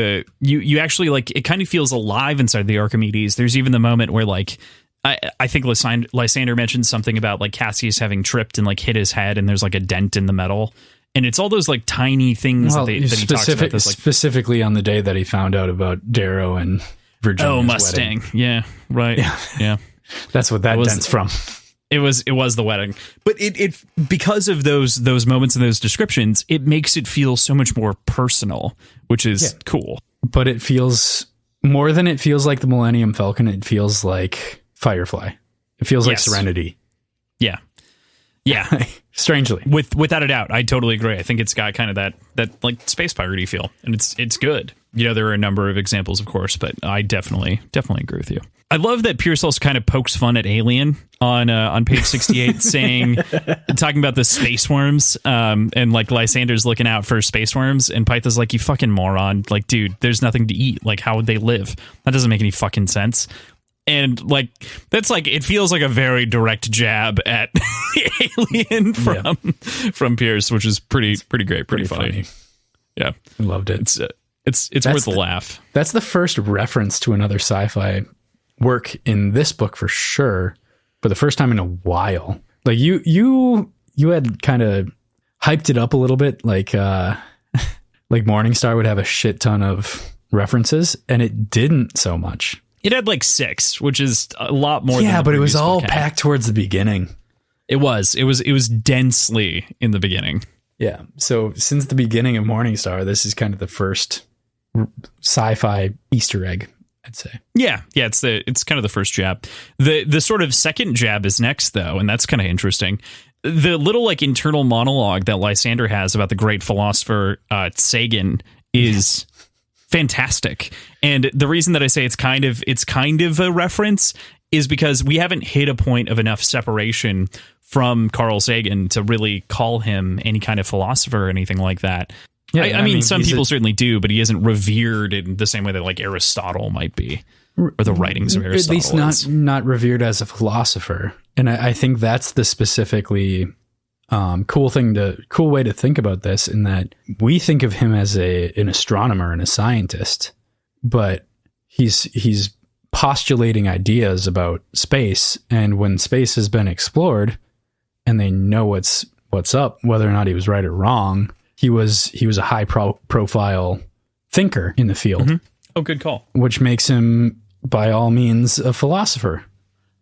B: you actually, like, it kind of feels alive inside the Archimedes. There's even the moment where, like, I think Lysander mentioned something about like Cassius having tripped and like hit his head, and there's like a dent in the metal. And it's all those like tiny things that he talks about. This, like, specifically
A: on the day that he found out about Darrow and Virginia's
B: Mustang.
A: wedding.
B: Yeah, right. Yeah.
A: That's what that dent's from.
B: It was the wedding. But it because of those moments and those descriptions, it makes it feel so much more personal, which is cool.
A: But it feels more than it feels like the Millennium Falcon. It feels like Firefly. It feels like Serenity.
B: Yeah.
A: Strangely,
B: without a doubt, I totally agree. I think it's got kind of that like space piratey feel, and it's good. There are a number of examples, of course, but I definitely agree with you. I love that Pierce also kind of pokes fun at Alien on page 68, talking about the space worms, and like Lysander's looking out for space worms, and Pytha's like, you fucking moron, like, dude, there's nothing to eat. Like, how would they live? That doesn't make any fucking sense. And like, that's like, it feels like a very direct jab at Alien from Pierce, which is pretty great, pretty funny. Yeah,
A: I loved it.
B: It's worth a laugh.
A: That's the first reference to another sci-fi work in this book for sure, for the first time in a while. Like you had kind of hyped it up a little bit, like Morningstar would have a shit ton of references, and it didn't so much.
B: It had like 6, which is a lot more.
A: Yeah, but it was all packed towards the beginning.
B: It was densely in the beginning.
A: Yeah. So since the beginning of Morningstar, this is kind of the first sci-fi Easter egg, I'd say.
B: Yeah. It's kind of the first jab. The sort of second jab is next, though, and that's kind of interesting. The little like internal monologue that Lysander has about the great philosopher Sagan is fantastic. And the reason that I say it's kind of a reference is because we haven't hit a point of enough separation from Carl Sagan to really call him any kind of philosopher or anything like that. Yeah, I mean, some people certainly do, but he isn't revered in the same way that like Aristotle might be, or the writings of Aristotle.
A: At least not revered as a philosopher. And I think that's the specifically cool way to think about this, in that we think of him as an astronomer and a scientist, but he's postulating ideas about space. And when space has been explored and they know what's up, whether or not he was right or wrong, he was a high profile thinker in the field.
B: Mm-hmm. Oh, good call.
A: Which makes him by all means a philosopher.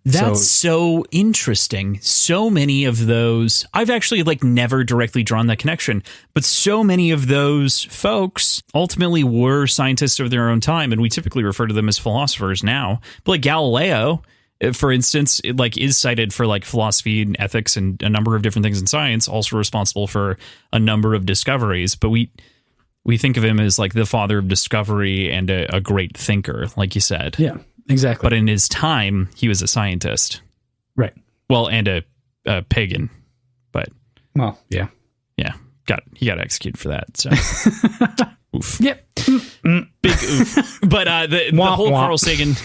B: That's so interesting. So many of those, I've actually like never directly drawn that connection, but so many of those folks ultimately were scientists of their own time, and we typically refer to them as philosophers now. But like Galileo, for instance, is cited for like philosophy and ethics and a number of different things in science, also responsible for a number of discoveries. But we think of him as like the father of discovery and a great thinker, like you said.
A: Yeah. Exactly.
B: But in his time, he was a scientist.
A: Right.
B: Well, and a pagan. But
A: well, yeah.
B: Yeah. He got executed for that. So oof.
A: Yep.
B: Big oof. But the whole Carl Sagan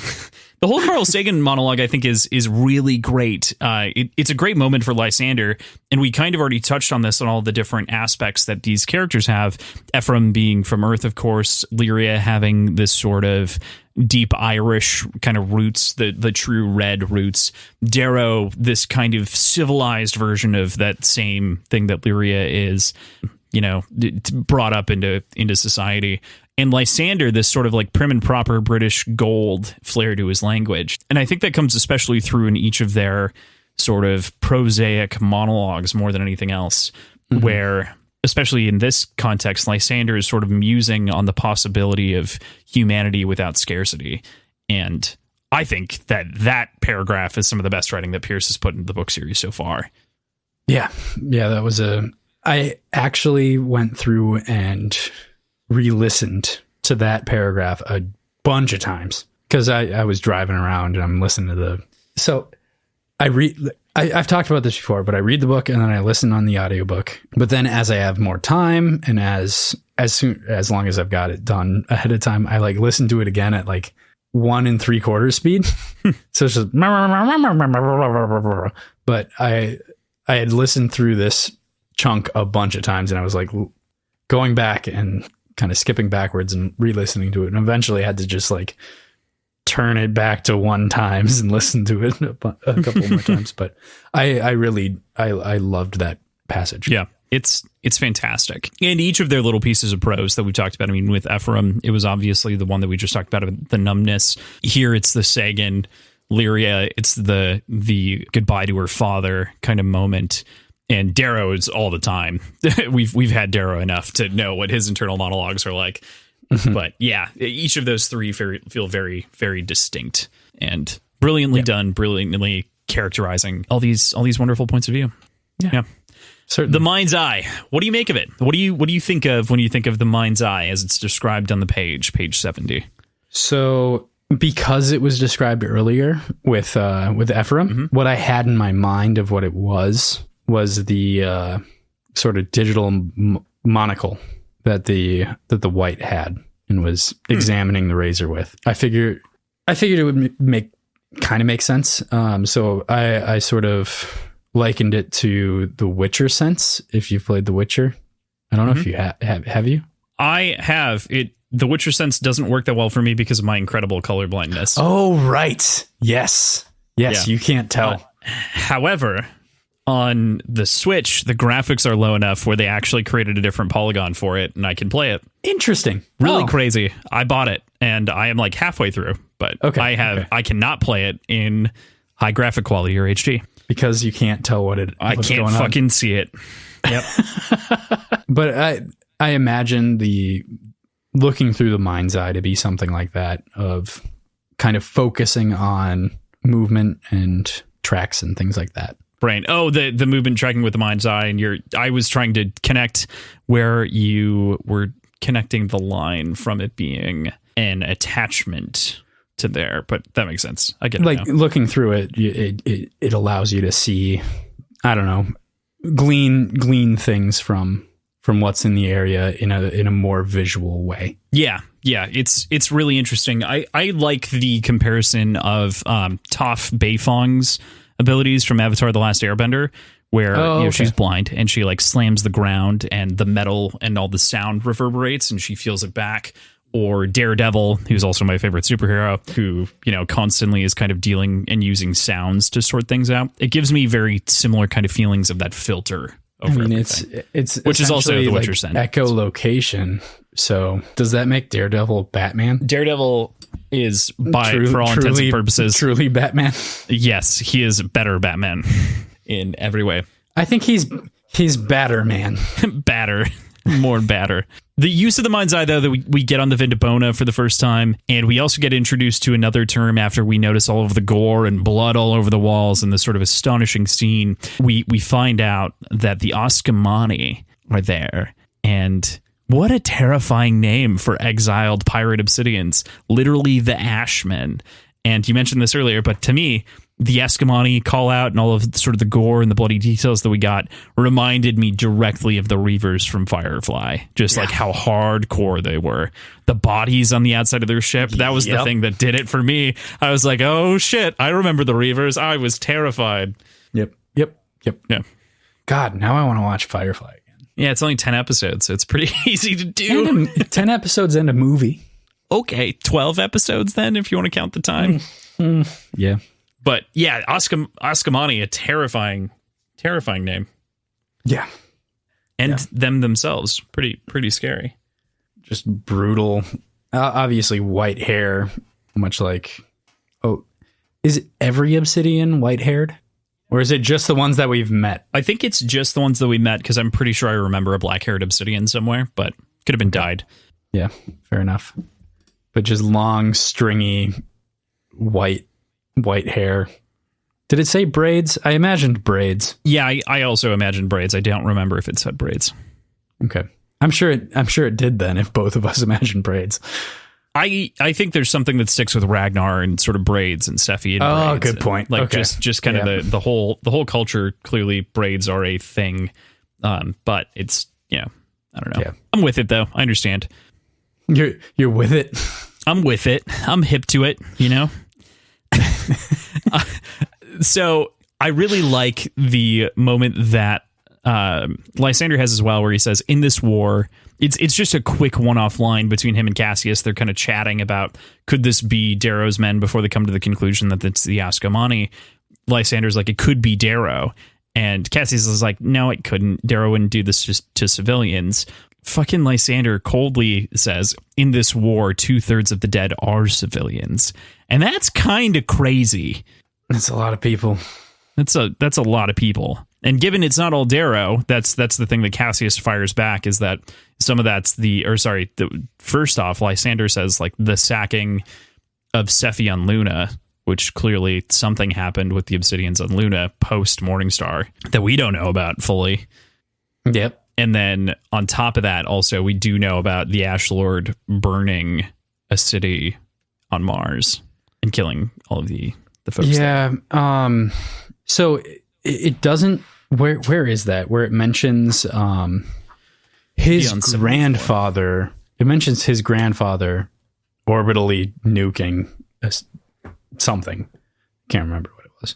B: the whole Carl Sagan monologue, I think, is really great. It's a great moment for Lysander, and we kind of already touched on this on all the different aspects that these characters have. Ephraim being from Earth, of course, Lyria having this sort of deep Irish kind of roots, the true red roots. Darrow, this kind of civilized version of that same thing that Lyria is, brought up into society. And Lysander, this sort of like prim and proper British gold flair to his language. And I think that comes especially through in each of their sort of prosaic monologues more than anything else, where, especially in this context, Lysander is sort of musing on the possibility of humanity without scarcity. And I think that paragraph is some of the best writing that Pierce has put into the book series so far.
A: Yeah. That was I actually went through and re-listened to that paragraph a bunch of times because I was driving around and I'm listening to so I've talked about this before, but I read the book and then I listen on the audiobook. But then as I have more time and as long as I've got it done ahead of time, I like listen to it again at like 1 3/4 speed. So it's just, but I had listened through this chunk a bunch of times and I was like going back and kind of skipping backwards and re-listening to it. And eventually I had to just like turn it back to 1 times and listen to it a couple more times. But I really loved that passage.
B: Yeah, it's fantastic. And each of their little pieces of prose that we talked about, I mean, with Ephraim, it was obviously the one that we just talked about, the numbness. Here it's the Sagan. Lyria, it's the goodbye to her father kind of moment. And Darrow is all the time. We've had Darrow enough to know what his internal monologues are like. But yeah, each of those three feel very, very distinct and brilliantly done, brilliantly characterizing all these wonderful points of view. Yeah. Certainly. The mind's eye. What do you make of it? What do you think of when you think of the mind's eye as it's described on the page 70?
A: So because it was described earlier with Ephraim, what I had in my mind of what it was the sort of digital monocle that the White had and was examining the razor with. I figured it would make sense. So I sort of likened it to the Witcher sense. If you've played The Witcher, I don't know if you have you? I
B: have. The Witcher sense doesn't work that well for me because of my incredible color blindness.
A: Oh, right. Yes. Yeah. You can't tell.
B: However, on the Switch, the graphics are low enough where they actually created a different polygon for it, and I can play it.
A: Interesting.
B: Really crazy. I bought it, and I am like halfway through, but I cannot play it in high graphic quality or HD.
A: Because you can't tell
B: I can't fucking see it. Yep.
A: But I imagine looking through the mind's eye to be something like that, of kind of focusing on movement and tracks and things like that.
B: Brain. Oh, the movement tracking with the mind's eye, and I was trying to connect where you were connecting the line from it being an attachment to there, but that makes sense. I get it. Like
A: now. Looking through it allows you to see, I don't know, glean things from what's in the area in a more visual way.
B: Yeah. It's really interesting. I like the comparison of Toph Beifong's abilities from Avatar: The Last Airbender, where she's blind and she like slams the ground and the metal and all the sound reverberates and she feels it back. Or Daredevil, who's also my favorite superhero, who, constantly is kind of dealing and using sounds to sort things out. It gives me very similar kind of feelings of that filter over everything. It's which is also the Witcher sense. Echolocation.
A: So does that make Daredevil Batman?
B: Daredevil is, for all intents and purposes,
A: truly Batman.
B: Yes, he is better Batman in every way.
A: I think he's batter man.
B: Batter. More batter. The use of the mind's eye, though, that we get on the Vindabona for the first time, and we also get introduced to another term after we notice all of the gore and blood all over the walls and this sort of astonishing scene. We find out that the Oskamani are there, and what a terrifying name for exiled pirate obsidians. Literally the Ashmen. And you mentioned this earlier, but to me, the Eskamani call out and all of sort of the gore and the bloody details that we got reminded me directly of the Reavers from Firefly. Just like how hardcore they were. The bodies on the outside of their ship, that was the thing that did it for me. I was like, oh shit, I remember the Reavers. I was terrified.
A: Yep.
B: Yeah.
A: God, now I want to watch Firefly again.
B: Yeah, it's only 10 episodes, so it's pretty easy to do.
A: 10 episodes and a movie.
B: Okay, 12 episodes then, if you want to count the time.
A: Yeah.
B: But yeah, Oskamani, a terrifying name.
A: Yeah.
B: And them themselves, pretty scary.
A: Just brutal. Obviously white hair, much like, is every obsidian white-haired? Or is it just the ones that we've met?
B: I think it's just the ones that we met, because I'm pretty sure I remember a black-haired obsidian somewhere, but could have been dyed.
A: Yeah, fair enough. But just long, stringy, white hair, Did it say braids? I imagined braids.
B: Yeah, I also imagined braids. I don't remember if it said braids.
A: Okay. I'm sure it did then if both of us imagined braids.
B: I think there's something that sticks with Ragnar and sort of braids and Steffi and braids.
A: Oh, good point.
B: Like
A: okay.
B: just kind of the whole culture. Clearly braids are a thing. But it's, I don't know. Yeah. I'm with it though. I understand.
A: You're with it.
B: I'm with it. I'm hip to it, So I really like the moment that Lysander has as well, where he says, in this war, it's just a quick one-off line between him and Cassius. They're kind of chatting about, could this be Darrow's men before they come to the conclusion that it's the Ascomanni? Lysander's like, it could be Darrow. And Cassius is like, no, it couldn't. Darrow wouldn't do this just to civilians. Fucking Lysander coldly says, in this war, 2/3 of the dead are civilians. And that's kind of crazy.
A: That's a lot of people.
B: That's a lot of people. And given it's not all Darrow, that's the thing that Cassius fires back, is that some of that's first off, Lysander says like the sacking of Sephi on Luna, which clearly something happened with the Obsidians on Luna post Morningstar that we don't know about fully.
A: Yep.
B: And then on top of that, also, we do know about the Ash Lord burning a city on Mars and killing all of the folks.
A: Yeah. So it doesn't. Where is that? Where it mentions his grandfather. It mentions his grandfather orbitally nuking something. Can't remember what it was.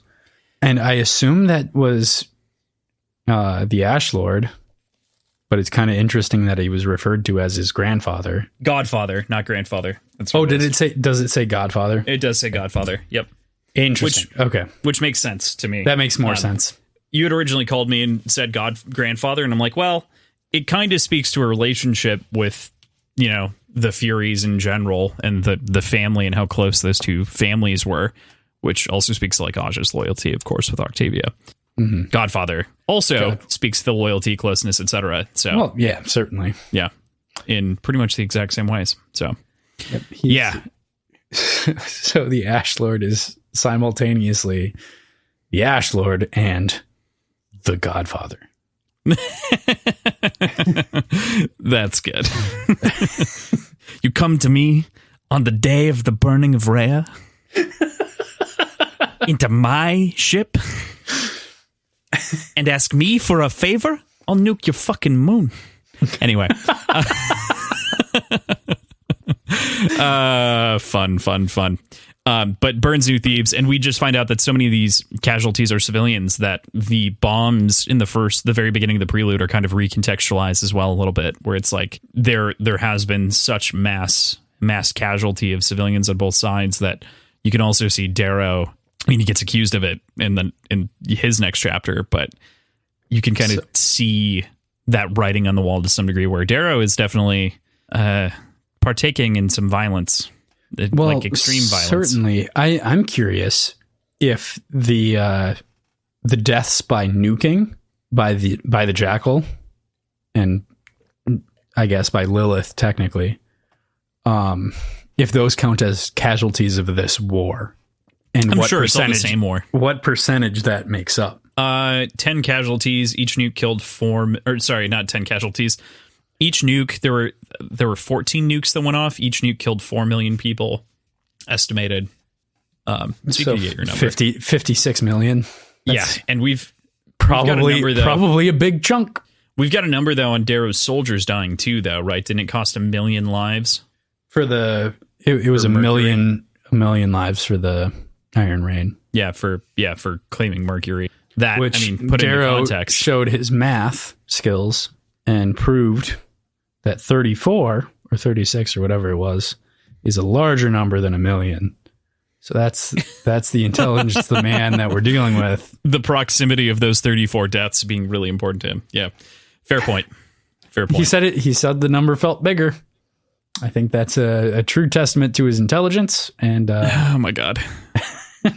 A: And I assume that was the Ash Lord. But it's kind of interesting that he was referred to as his grandfather.
B: Godfather, not grandfather.
A: Does it say Godfather?
B: It does say Godfather. Yep.
A: Interesting.
B: Which makes sense to me.
A: That makes more sense.
B: You had originally called me and said grandfather, and I'm like, well, it kind of speaks to a relationship with, the Furies in general and the family and how close those two families were, which also speaks to like Aja's loyalty, of course, with Octavia. Mm-hmm. Godfather also speaks to the loyalty, closeness, etc. So,
A: well, yeah, certainly,
B: yeah, in pretty much the exact same ways. So,
A: yep, So the Ash Lord is simultaneously the Ash Lord and the Godfather.
B: That's good. You come to me on the day of the burning of Rhea into my ship and ask me for a favor? I'll nuke your fucking moon. Anyway. Fun. But burns New Thebes, and we just find out that so many of these casualties are civilians that the bombs in the very beginning of the prelude are kind of recontextualized as well a little bit, where it's like there has been such mass casualty of civilians on both sides that you can also see Darrow. I mean, he gets accused of it in his next chapter, but you can kind of see that writing on the wall to some degree, where Darrow is definitely partaking in some violence, like extreme violence.
A: Certainly, I'm curious if the deaths by nuking by the Jackal, and I guess by Lilith technically, if those count as casualties of this war. And
B: I'm sure it's all the same war.
A: What percentage that makes up?
B: 10 casualties. Each nuke killed not 10 casualties. Each nuke, there were 14 nukes that went off. Each nuke killed 4 million people, estimated. So you can get your number.
A: 56 million.
B: That's and we've
A: probably a big chunk.
B: We've got a number though on Darrow's soldiers dying too, though, right? Didn't it cost 1 million lives
A: for it was a million lives for the Iron Rain.
B: Yeah, for claiming Mercury. That,
A: which,
B: I mean, put
A: Darrow
B: into context,
A: showed his math skills and proved that 34 or 36 or whatever it was is a larger number than 1 million. So that's the intelligence of the man that we're dealing with.
B: The proximity of those 34 deaths being really important to him. Yeah, fair point.
A: He said it. He said the number felt bigger. I think that's a true testament to his intelligence. And
B: oh my God.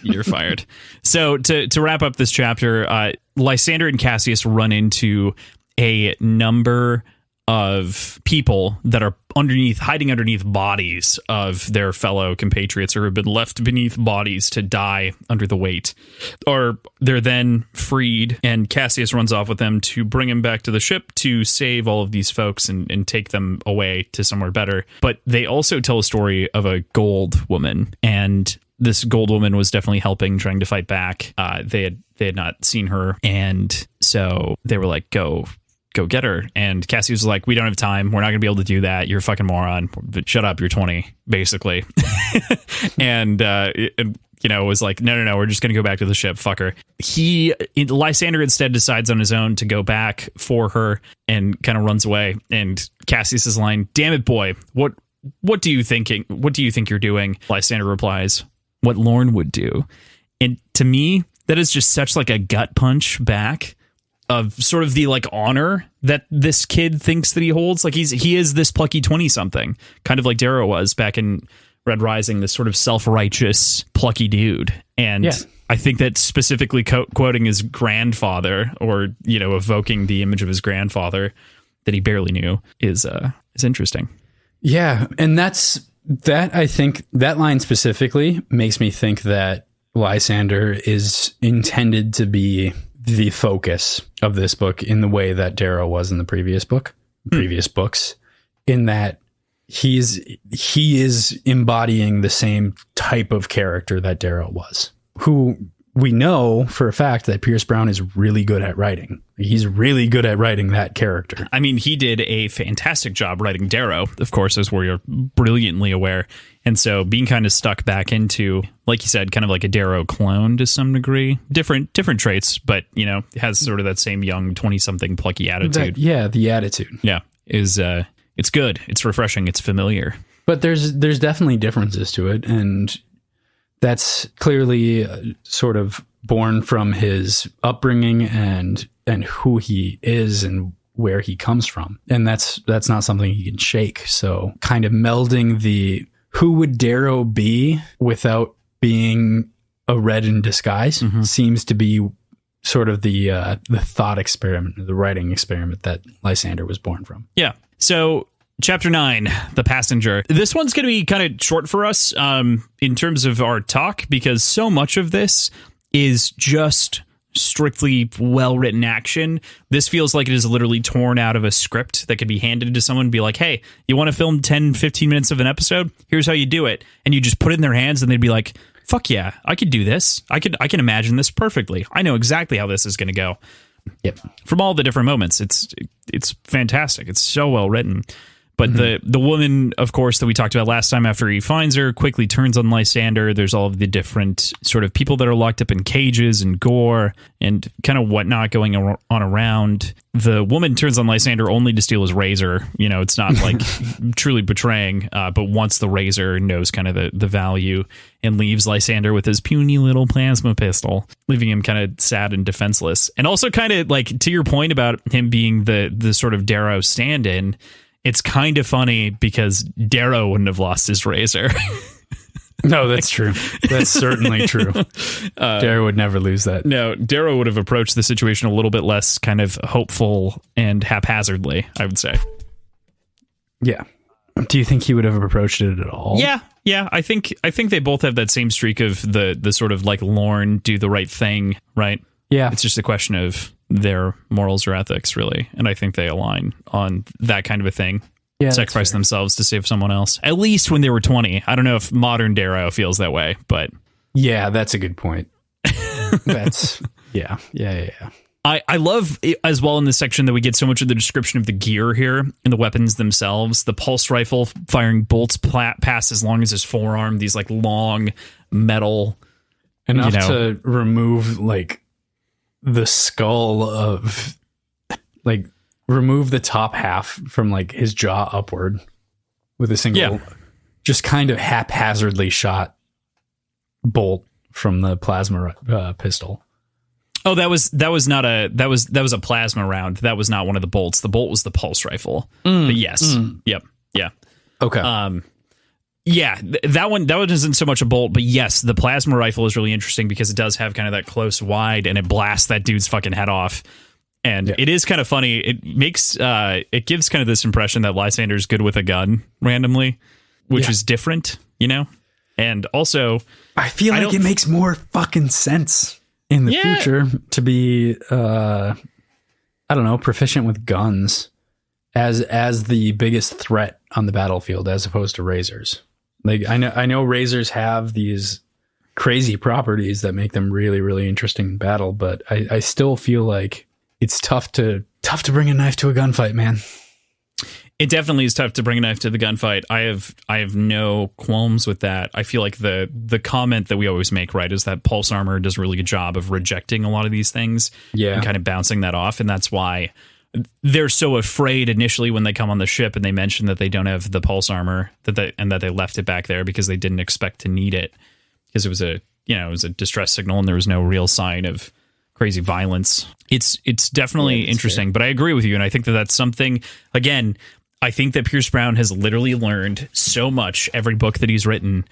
B: You're fired. So to wrap up this chapter, Lysander and Cassius run into a number of people that are hiding underneath bodies of their fellow compatriots or have been left beneath bodies to die under the weight. Or they're then freed, and Cassius runs off with them to bring him back to the ship to save all of these folks and take them away to somewhere better. But they also tell a story of a gold woman, and this gold woman was definitely helping, trying to fight back. They had not seen her, and so they were like, go get her. And Cassius was like, we don't have time. We're not going to be able to do that. You're a fucking moron. Shut up. You're 20, basically. and was like, no, we're just going to go back to the ship. Fuck her. Lysander instead decides on his own to go back for her and kind of runs away. And Cassius's line, damn it, boy. What do you think you're doing? Lysander replies, what Lorne would do. And to me, that is just such like a gut punch back of sort of the like honor that this kid thinks that he holds. Like he is this plucky 20-something, kind of like Darrow was back in Red Rising, this sort of self-righteous plucky dude. And yeah. I think that specifically quoting his grandfather, or evoking the image of his grandfather that he barely knew, is interesting.
A: Yeah, and that I think that line specifically makes me think that Lysander is intended to be the focus of this book in the way that Darrow was in the previous books, in that he is embodying the same type of character that Darrow was, who we know for a fact that Pierce Brown is really good at writing. He's really good at writing that character.
B: I mean, he did a fantastic job writing Darrow, of course, as we're brilliantly aware. And so being kind of stuck back into, like you said, kind of like a Darrow clone to some degree, different traits, but, has sort of that same young 20-something plucky attitude.
A: The attitude.
B: Yeah. It's good. It's refreshing. It's familiar.
A: But there's definitely differences to it. And that's clearly sort of born from his upbringing and who he is and where he comes from. And that's not something he can shake. So kind of melding the who would Darrow be without being a red in disguise seems to be sort of the thought experiment, the writing experiment that Lysander was born from.
B: Yeah. So Chapter 9, The Passenger. This one's going to be kind of short for us in terms of our talk, because so much of this is just strictly well-written action. This feels like it is literally torn out of a script that could be handed to someone and be like, hey, you want to film 10, 15 minutes of an episode? Here's how you do it. And you just put it in their hands and they'd be like, fuck yeah, I could do this. I can imagine this perfectly. I know exactly how this is going to go.
A: Yep.
B: From all the different moments. It's fantastic. It's so well written. But the woman, of course, that we talked about last time, after he finds her, quickly turns on Lysander. There's all of the different sort of people that are locked up in cages and gore and kind of whatnot going on around. The woman turns on Lysander only to steal his razor. It's not like truly betraying, but once the razor knows kind of the value, and leaves Lysander with his puny little plasma pistol, leaving him kind of sad and defenseless. And also kind of like, to your point about him being the sort of Darrow stand-in, it's kind of funny because Darrow wouldn't have lost his razor.
A: No, that's true. That's certainly true. Darrow would never lose that.
B: No, Darrow would have approached the situation a little bit less kind of hopeful and haphazardly, I would say.
A: Yeah. Do you think he would have approached it at all?
B: Yeah. I think they both have that same streak of the sort of like Lorne, do the right thing, right?
A: Yeah.
B: It's just a question of their morals or ethics, really. And I think they align on that kind of a thing. Yeah, sacrifice themselves to save someone else. At least when they were 20. I don't know if modern Darrow feels that way, but...
A: Yeah, that's a good point. Yeah.
B: I love it as well in this section that we get so much of the description of the gear here and the weapons themselves. The pulse rifle firing bolts past as long as his forearm. These like long metal...
A: Enough to remove like... the skull of like remove the top half from like his jaw upward with a single just kind of haphazardly shot bolt from the plasma pistol.
B: Oh, that was a plasma round. That was not one of the bolts. The bolt was the pulse rifle. But yes. Yep. Yeah.
A: Okay.
B: Yeah, that one isn't so much a bolt, but yes, the plasma rifle is really interesting because it does have kind of that close wide and it blasts that dude's fucking head off. And it is kind of funny. It makes it gives kind of this impression that Lysander's good with a gun randomly, which is different, And also,
A: I feel like it makes more fucking sense in the future to be, proficient with guns as the biggest threat on the battlefield, as opposed to razors. Like I know razors have these crazy properties that make them really, really interesting in battle, but I still feel like it's tough to bring a knife to a gunfight, man.
B: It definitely is tough to bring a knife to the gunfight. I have no qualms with that. I feel like the comment that we always make, right, is that pulse armor does a really good job of rejecting a lot of these things and kind of bouncing that off. And that's why they're so afraid initially when they come on the ship and they mention that they don't have the pulse armor that they left it back there because they didn't expect to need it, because it was a distress signal and there was no real sign of crazy violence. It's definitely interesting, but I agree with you. And I think that that's something, again, I think that Pierce Brown has literally learned so much every book that he's written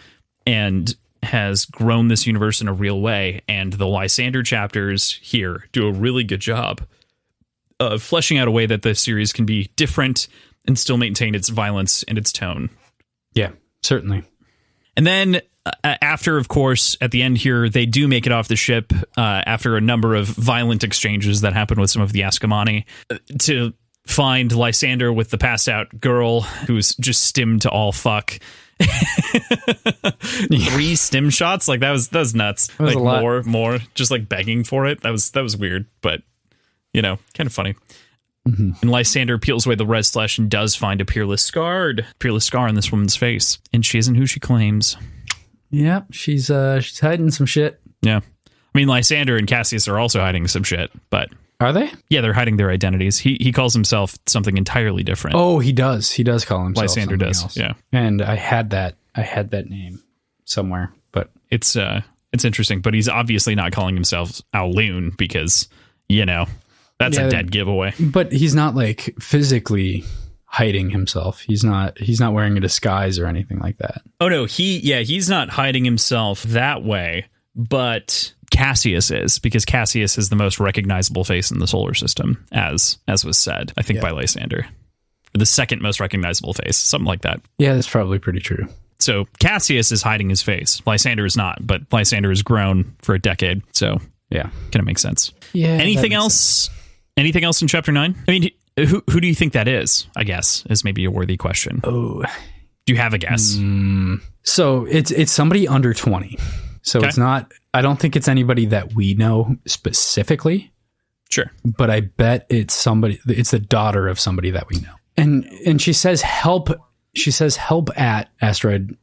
B: and has grown this universe in a real way. And the Lysander chapters here do a really good job of fleshing out a way that the series can be different and still maintain its violence and its tone.
A: Yeah, certainly.
B: And then after, of course, at the end here, they do make it off the ship after a number of violent exchanges that happen with some of the Ascomani to find Lysander with the passed out girl who's just stimmed to all fuck. 3 stim shots, like that was nuts.
A: That was
B: like more, just like begging for it. That was weird, but kind of funny. Mm-hmm. And Lysander peels away the red flesh and does find a peerless scar on this woman's face, and she isn't who she claims.
A: Yeah, she's hiding some shit.
B: Yeah, I mean Lysander and Cassius are also hiding some shit, but
A: are they?
B: Yeah, they're hiding their identities. He calls himself something entirely different.
A: Oh, he does. He does call himself
B: Lysander does.
A: Else.
B: Yeah,
A: and I had that name somewhere, but
B: it's interesting. But he's obviously not calling himself Owloon because that's a dead giveaway.
A: But he's not like physically hiding himself. He's not wearing a disguise or anything like that.
B: Oh no, he's not hiding himself that way, but Cassius is, because Cassius is the most recognizable face in the solar system, as was said, I think by Lysander. Or the second most recognizable face, something like that.
A: Yeah, that's probably pretty true.
B: So Cassius is hiding his face. Lysander is not, but Lysander has grown for a decade, so
A: yeah,
B: kind of makes sense.
A: Yeah.
B: Anything else? Sense. Anything else in chapter 9? I mean, who do you think that is? I guess is maybe a worthy question.
A: Oh,
B: do you have a guess?
A: So it's somebody under 20. So it's not. I don't think it's anybody that we know specifically.
B: Sure,
A: but I bet it's somebody. It's the daughter of somebody that we know. And she says help. She says help at asteroid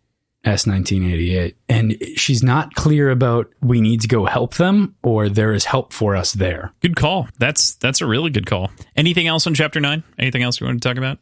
A: S1988, and she's not clear about we need to go help them or there is help for us there.
B: Good call. That's a really good call. Anything else on chapter 9? Anything else you want to talk about?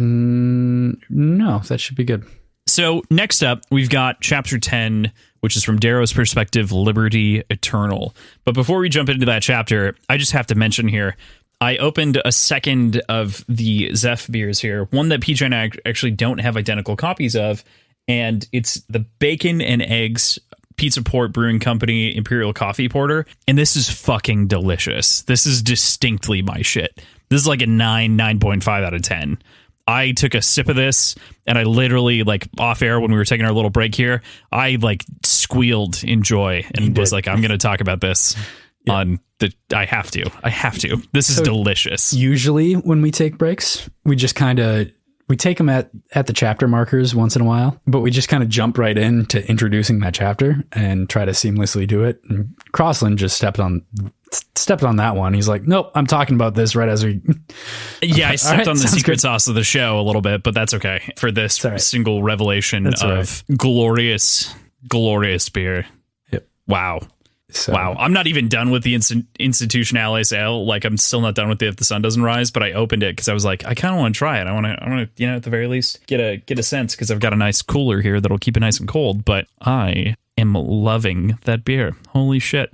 A: No, that should be good.
B: So next up, we've got chapter 10, which is from Darrow's perspective, Liberty Eternal. But before we jump into that chapter, I just have to mention here, I opened a second of the Zeph beers here, one that PJ and I actually don't have identical copies of, and it's the Bacon and Eggs Pizza Port Brewing Company Imperial Coffee Porter, and this is fucking delicious. This is distinctly my shit. This is like a 9.5 out of 10. I took a sip of this, and I literally, like, off air when we were taking our little break here, I, like, squealed in joy and was like, I'm going to talk about this. Yeah. I have to. This is delicious.
A: Usually when we take breaks, we just we take them at the chapter markers once in a while, but we just kind of jump right into introducing that chapter and try to seamlessly do it. And Crossland just stepped on that one. He's like, nope, I'm talking about this right as we.
B: Yeah, I stepped on the secret sauce of the show a little bit, but that's okay for this single revelation of glorious beer.
A: Yep.
B: Wow. Wow. I'm not even done with the institutionale sale. Like, I'm still not done with it if the sun doesn't rise, but I opened it because I was like, I kind of want to try it. I want to, at the very least get a sense, because I've got a nice cooler here that'll keep it nice and cold, but I am loving that beer. Holy shit.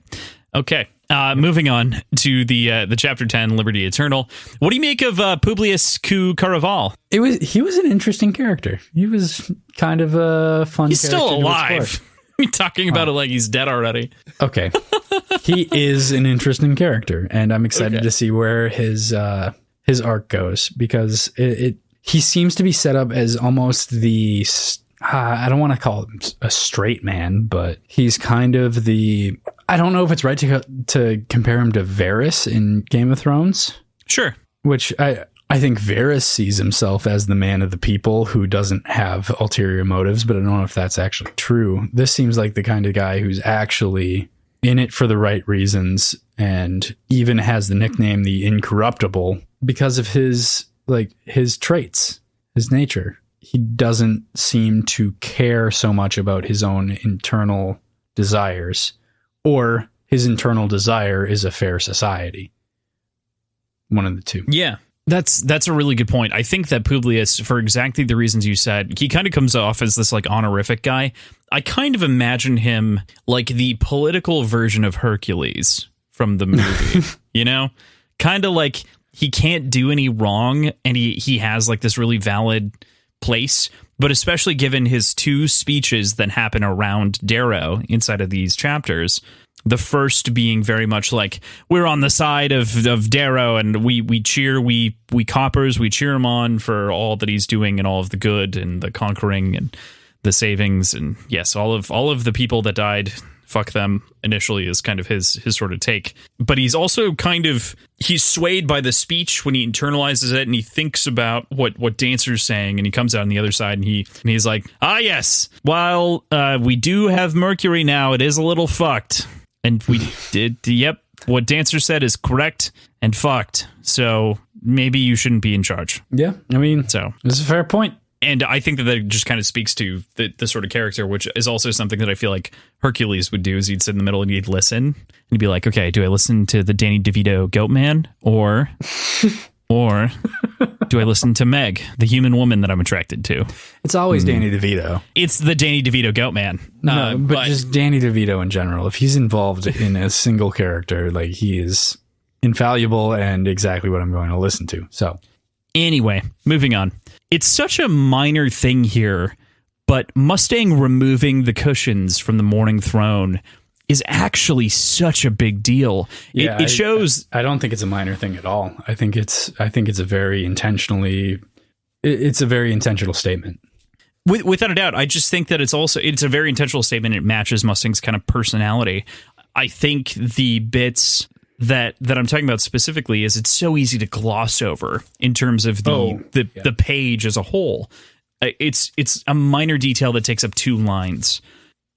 B: Okay. Moving on to the chapter 10, Liberty Eternal. What do you make of Publius Q. Caraval?
A: He was an interesting character. He was kind of a fun.
B: He's still alive. We're talking about it like he's dead already.
A: Okay. He is an interesting character, and I'm excited to see where his arc goes, because he seems to be set up as almost the I don't want to call him a straight man, but he's kind of the, I don't know if it's right to compare him to Varys in Game of Thrones.
B: Sure.
A: Which I think Varys sees himself as the man of the people who doesn't have ulterior motives, but I don't know if that's actually true. This seems like the kind of guy who's actually in it for the right reasons, and even has the nickname the Incorruptible because of his traits, his nature. He doesn't seem to care so much about his own internal desires, or his internal desire is a fair society. One of the two.
B: Yeah, that's a really good point. I think that Publius, for exactly the reasons you said, he kind of comes off as this like honorific guy. I kind of imagine him like the political version of Hercules from the movie, you know? Kind of like he can't do any wrong, and he has like this really valid place, but especially given his two speeches that happen around Darrow inside of these chapters, the first being very much like, we're on the side of Darrow, and we cheer, we coppers, we cheer him on for all that he's doing and all of the good and the conquering and the savings, and yes, all of the people that died, fuck them, initially is kind of his sort of take. But he's also he's swayed by the speech when he internalizes it, and he thinks about what Dancer's saying, and he comes out on the other side, and he's like, yes, while we do have Mercury now, it is a little fucked. And we did, yep, what Dancer said is correct and fucked. So maybe you shouldn't be in charge.
A: Yeah, I mean, so this is a fair point.
B: And I think that just kind of speaks to the sort of character, which is also something that I feel like Hercules would do, is he'd sit in the middle and he'd listen. And he'd be like, okay, do I listen to the Danny DeVito goat man, or do I listen to Meg, the human woman that I'm attracted to?
A: It's always Danny DeVito.
B: It's the Danny DeVito goat man.
A: No, but just Danny DeVito in general. If he's involved in a single character, like, he is infallible and exactly what I'm going to listen to. So
B: anyway, moving on. It's such a minor thing here, but Mustang removing the cushions from the Morning Throne is actually such a big deal.
A: Yeah,
B: it shows.
A: I don't think it's a minor thing at all. I think it's a very intentional statement.
B: Without a doubt, I just think that it's a very intentional statement. It matches Mustang's kind of personality. I think the bits that I'm talking about specifically is it's so easy to gloss over in terms of the page as a whole. It's a minor detail that takes up 2 lines.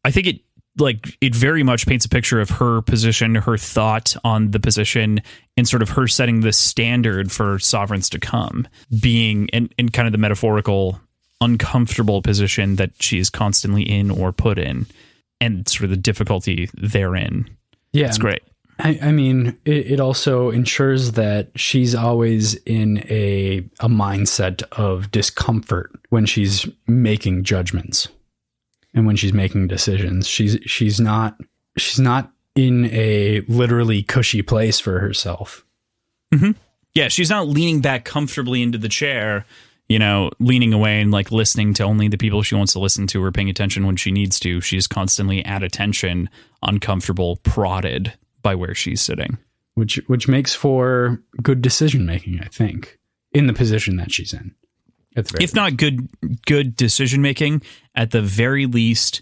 B: I think it very much paints a picture of her position, her thought on the position, and sort of her setting the standard for sovereigns to come, being in kind of the metaphorical uncomfortable position that she is constantly in or put in, and sort of the difficulty therein.
A: Yeah,
B: it's great.
A: I mean, it also ensures that she's always in a mindset of discomfort when she's making judgments and when she's making decisions. She's not in a literally cushy place for herself.
B: Mm-hmm. Yeah, she's not leaning back comfortably into the chair, leaning away and like listening to only the people she wants to listen to or paying attention when she needs to. She's constantly at attention, uncomfortable, prodded by where she's sitting,
A: which makes for good decision making, I think, in the position that she's in.
B: If not good decision making, at the very least,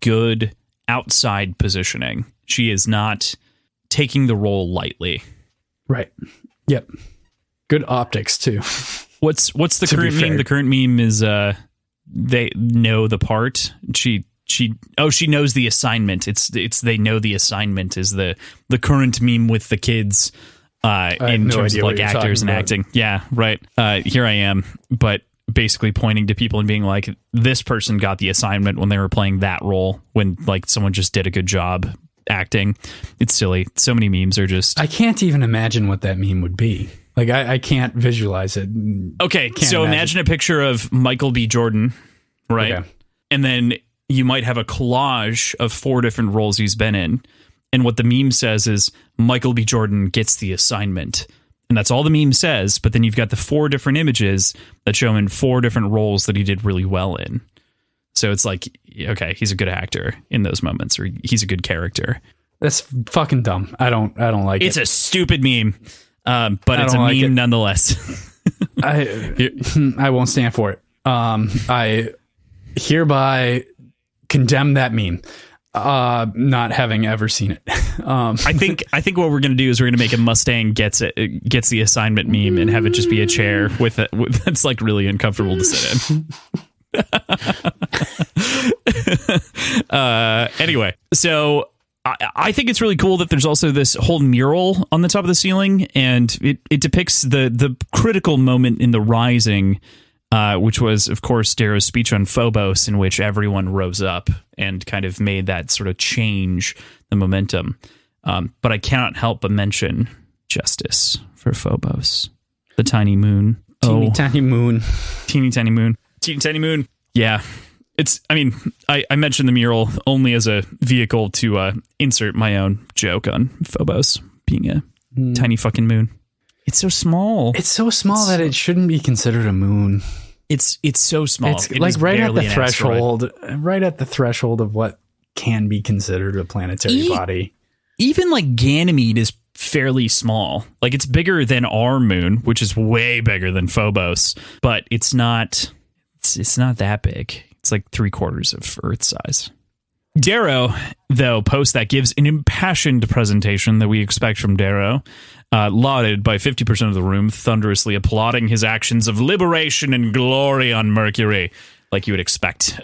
B: good outside positioning. She is not taking the role lightly.
A: Right. Yep. Good optics too.
B: What's the current meme? The current meme is they know the part. She knows the assignment. It's they know the assignment is the current meme with the kids in terms of like actors and acting. Yeah, right. Here I am, but basically pointing to people and being like, this person got the assignment when they were playing that role, when like someone just did a good job acting. It's silly. So many memes are just.
A: I can't even imagine what that meme would be. Like I can't visualize it.
B: Okay, so imagine a picture of Michael B. Jordan, right? Okay. And then you might have a collage of 4 different roles he's been in. And what the meme says is Michael B. Jordan gets the assignment. And that's all the meme says. But then you've got the 4 different images that show him in 4 different roles that he did really well in. So it's like, okay, he's a good actor in those moments, or he's a good character.
A: That's fucking dumb. I don't like
B: It's
A: it.
B: a stupid meme, but it's a
A: like
B: meme
A: it.
B: nonetheless.
A: I won't stand for it. I hereby condemn that meme. Not having ever seen it.
B: I think what we're gonna do is we're gonna make a Mustang gets the assignment meme and have it just be a chair with it that's like really uncomfortable to sit in. Anyway, so I think it's really cool that there's also this whole mural on the top of the ceiling, and it depicts the critical moment in the Rising, which was, of course, Darrow's speech on Phobos, in which everyone rose up and kind of made that sort of change the momentum. But I cannot help but mention justice for Phobos, the tiny moon.
A: Tiny moon.
B: Teeny tiny moon. Teeny tiny moon. Yeah. I mentioned the mural only as a vehicle to insert my own joke on Phobos being a tiny fucking moon. It's so small.
A: It's so small that it shouldn't be considered a moon.
B: It's so small.
A: It's like right at the threshold, right at the threshold of what can be considered a planetary body. Even
B: like Ganymede is fairly small. Like it's bigger than our moon, which is way bigger than Phobos, but it's not that big. It's like 3/4 of Earth size. Darrow, though, post that gives an impassioned presentation that we expect from Darrow, lauded by 50% of the room, thunderously applauding his actions of liberation and glory on Mercury, like you would expect.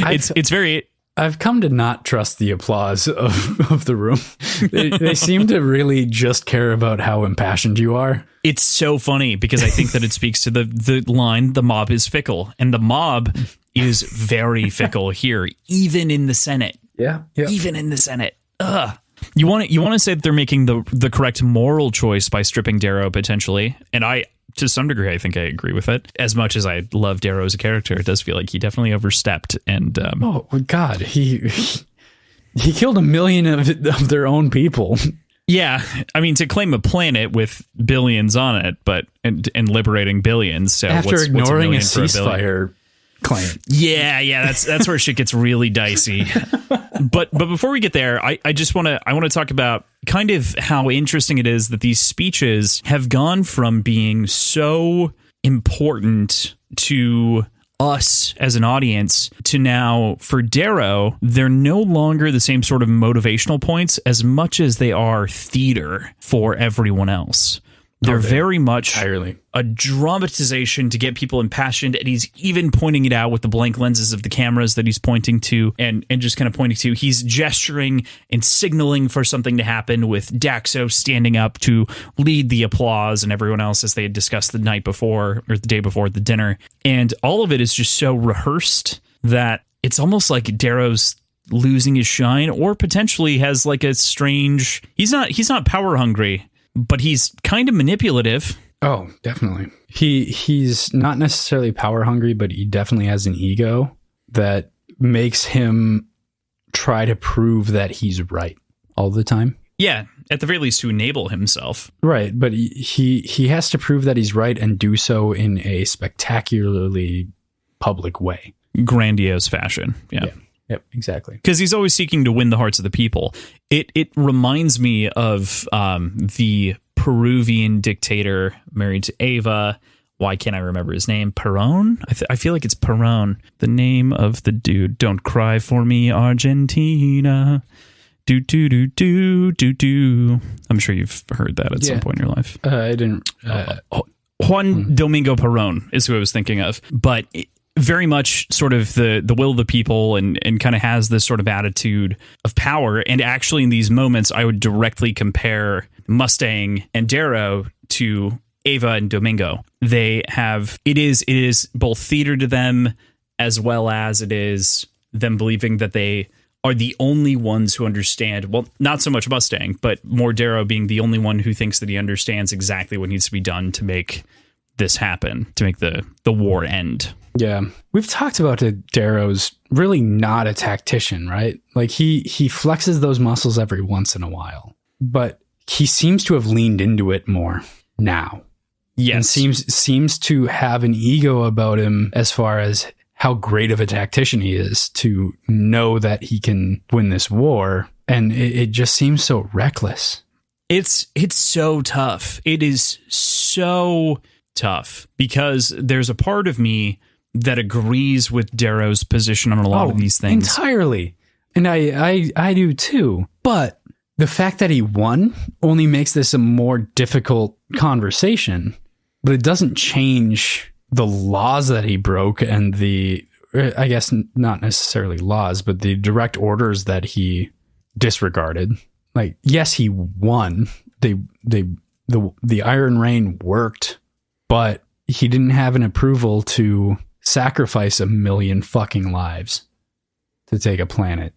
B: It's very...
A: I've come to not trust the applause of the room. They seem to really just care about how impassioned you are.
B: It's so funny because I think that it speaks to the line, the mob is fickle. And the mob is very fickle here, even in the Senate.
A: Yeah.
B: Even in the Senate. Ugh. You want to say that they're making the correct moral choice by stripping Darrow potentially. And to some degree, I think I agree with it. As much as I love Darrow as a character, it does feel like he definitely overstepped. And
A: oh God, he killed 1 million of their own people.
B: Yeah, I mean, to claim a planet with billions on it, but and liberating billions. So
A: after ignoring a ceasefire claim.
B: Yeah, that's where shit gets really dicey. But before we get there, I want to talk about kind of how interesting it is that these speeches have gone from being so important to us as an audience to now, for Darrow, they're no longer the same sort of motivational points as much as they are theater for everyone else. They're very much
A: entirely
B: a dramatization to get people impassioned, and he's even pointing it out with the blank lenses of the cameras that he's pointing to and just kind of pointing to. He's gesturing and signaling for something to happen, with Daxo standing up to lead the applause and everyone else as they had discussed the night before or the day before at the dinner. And all of it is just so rehearsed that it's almost like Darrow's losing his shine, or potentially has like a strange... He's not power hungry, but he's kind of manipulative.
A: Oh, definitely. He's not necessarily power hungry, but he definitely has an ego that makes him try to prove that he's right all the time.
B: Yeah, at the very least to enable himself.
A: Right, but he has to prove that he's right and do so in a spectacularly public way.
B: Grandiose fashion. Yeah.
A: Yep, exactly.
B: Because he's always seeking to win the hearts of the people. It reminds me of the Peruvian dictator married to Ava. Why can't I remember his name? Perón? I feel like it's Perón. The name of the dude. Don't cry for me, Argentina. Do, do, do, do, do, do. I'm sure you've heard that at some point in your life.
A: I didn't.
B: Juan Domingo Perón is who I was thinking of. But... very much sort of the will of the people and kind of has this sort of attitude of power. And actually in these moments, I would directly compare Mustang and Darrow to Ava and Domingo. They have, it is both theater to them, as well as it is them believing that they are the only ones who understand. Well, not so much Mustang, but more Darrow being the only one who thinks that he understands exactly what needs to be done to make this happen, to make the war end.
A: Yeah. We've talked about it. Darrow's really not a tactician, right? Like he flexes those muscles every once in a while, but he seems to have leaned into it more now.
B: Yes.
A: And seems to have an ego about him as far as how great of a tactician he is, to know that he can win this war And it just seems so reckless.
B: It's so tough. It is so tough because there's a part of me that agrees with Darrow's position on a lot of these things.
A: Entirely. And I do too. But the fact that he won only makes this a more difficult conversation. But it doesn't change the laws that he broke and I guess not necessarily laws, but the direct orders that he disregarded. Like, yes, he won. The Iron Rain worked, but he didn't have an approval to sacrifice 1 million fucking lives to take a planet.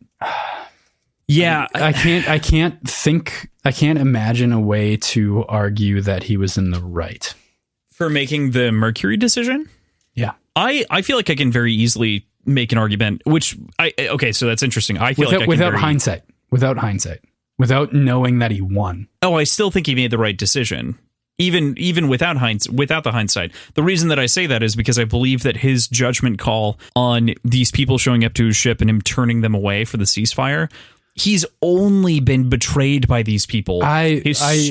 B: Yeah,
A: I can't imagine a way to argue that he was in the right
B: for making the Mercury decision.
A: Yeah.
B: I feel like I can very easily make an argument, so that's interesting. I feel
A: without hindsight, without knowing that he won.
B: Oh, I still think he made the right decision. Even without the hindsight. The reason that I say that is because I believe that his judgment call on these people showing up to his ship and him turning them away for the ceasefire, he's only been betrayed by these people.
A: I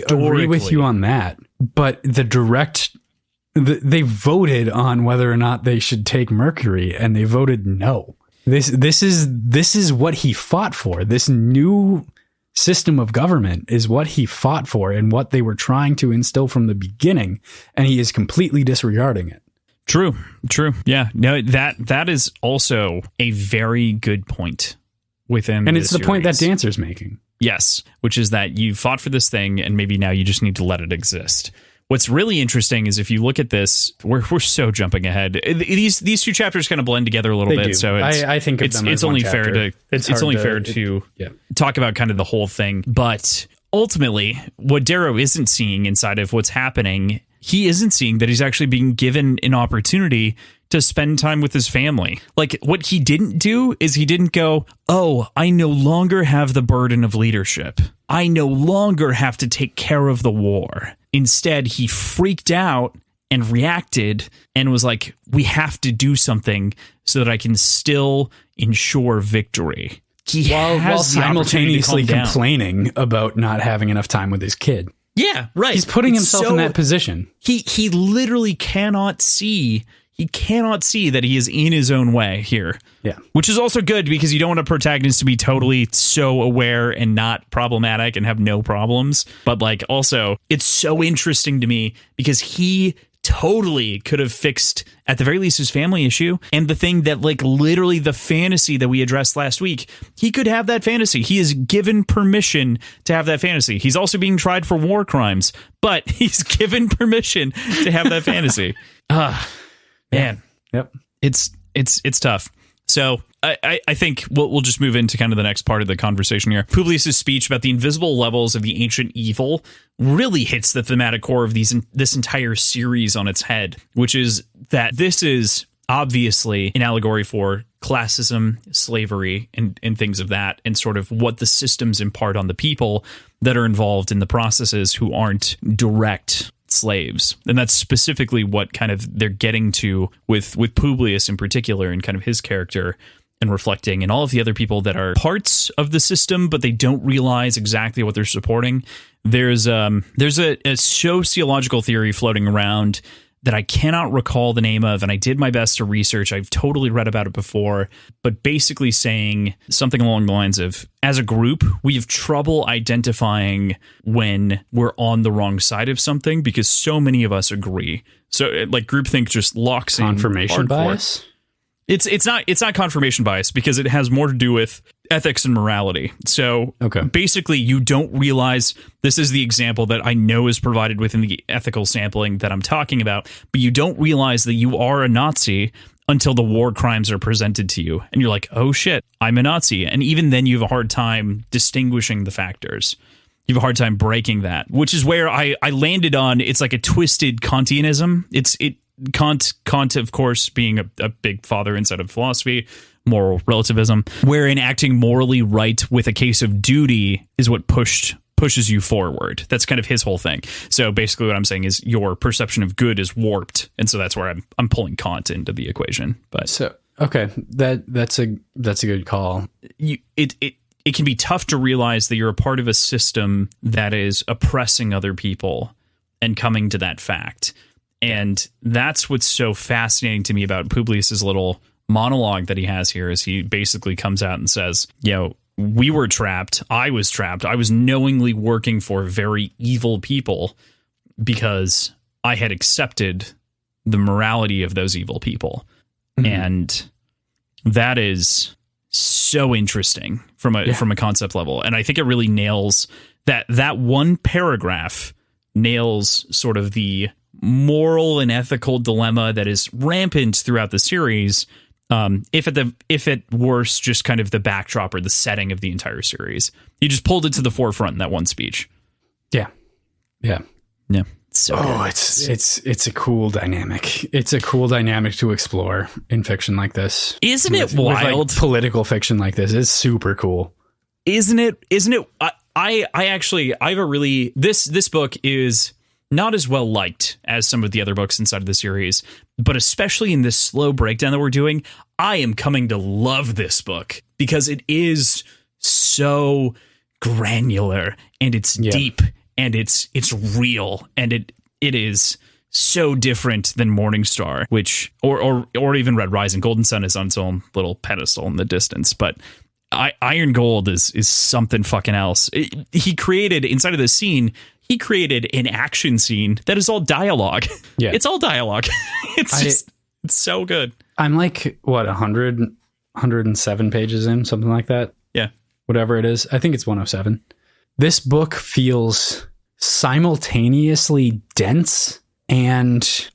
A: agree with you on that, but they voted on whether or not they should take Mercury, and they voted no. This is what he fought for. This new system of government is what he fought for and what they were trying to instill from the beginning, and he is completely disregarding it.
B: True. Yeah. No, that is also a very good point within
A: and it's the
B: series.
A: Point that Dancer's making.
B: Yes, which is that you fought for this thing and maybe now you just need to let it exist. What's really interesting is if you look at this, we're so jumping ahead. These two chapters kind of blend together a little bit. So
A: I think of them as
B: only
A: one
B: fair
A: chapter.
B: to it's only fair to talk about kind of the whole thing. But ultimately, what Darrow isn't seeing inside of what's happening, he isn't seeing that he's actually being given an opportunity to spend time with his family. Like, what he didn't do is he didn't go, oh, I no longer have the burden of leadership. I no longer have to take care of the war. Instead, he freaked out and reacted and was like, we have to do something so that I can still ensure victory.
A: While simultaneously complaining about not having enough time with his kid.
B: Yeah, right.
A: He's putting himself in that position.
B: He literally cannot see. He cannot see that he is in his own way here.
A: Yeah.
B: Which is also good because you don't want a protagonist to be totally so aware and not problematic and have no problems. But like also, it's so interesting to me because he totally could have fixed at the very least his family issue and the thing that like literally the fantasy that we addressed last week. He could have that fantasy. He is given permission to have that fantasy. He's also being tried for war crimes, but he's given permission to have that fantasy. Man,
A: yep,
B: it's tough. So I think we'll just move into kind of the next part of the conversation here. Publius's speech about the invisible levels of the ancient evil really hits the thematic core of this entire series on its head, which is that this is obviously an allegory for classism, slavery, and things of that, and sort of what the systems impart on the people that are involved in the processes who aren't direct slaves. And that's specifically what kind of they're getting to with Publius in particular and kind of his character and reflecting and all of the other people that are parts of the system, but they don't realize exactly what they're supporting. There's a sociological theory floating around that I cannot recall the name of, and I did my best to research. I've totally read about it before, but basically saying something along the lines of, as a group, we have trouble identifying when we're on the wrong side of something because so many of us agree. So like groupthink just locks in
A: confirmation bias.
B: It's not confirmation bias because it has more to do with ethics and morality. So basically you don't realize, this is the example that I know is provided within the ethical sampling that I'm talking about, but you don't realize that you are a Nazi until the war crimes are presented to you. And you're like, oh shit, I'm a Nazi. And even then you have a hard time distinguishing the factors. You have a hard time breaking that, which is where I landed on, it's like a twisted Kantianism. Kant, of course, being a big father inside of philosophy, moral relativism, wherein acting morally right with a case of duty is what pushes you forward. That's kind of his whole thing. So basically what I'm saying is your perception of good is warped. And so that's where I'm pulling Kant into the equation. But
A: so, okay, that's a good call.
B: it can be tough to realize that you're a part of a system that is oppressing other people and coming to that fact. And that's what's so fascinating to me about Publius's little monologue that he has here, is he basically comes out and says, we were trapped. I was trapped. I was knowingly working for very evil people because I had accepted the morality of those evil people. Mm-hmm. And that is so interesting from a concept level. And I think it really nails that one paragraph nails sort of the moral and ethical dilemma that is rampant throughout the series. If at worst, just kind of the backdrop or the setting of the entire series. You just pulled it to the forefront in that one speech.
A: Yeah.
B: So
A: good. It's a cool dynamic. It's a cool dynamic to explore in fiction like this.
B: Isn't it wild?
A: With political fiction like this. It's super cool.
B: Isn't it? I have a really, this book is not as well liked as some of the other books inside of the series, but especially in this slow breakdown that we're doing, I am coming to love this book because it is so granular and it's deep and it's real and it is so different than Morningstar, which or even Red Rising. Golden Sun is on its own little pedestal in the distance, but Iron Gold is something fucking else. He created inside of this scene. He created an action scene that is all dialogue. Yeah. It's all dialogue. It's so good.
A: I'm like, 107 pages in, something like that.
B: Yeah.
A: Whatever it is. I think it's 107. This book feels simultaneously dense and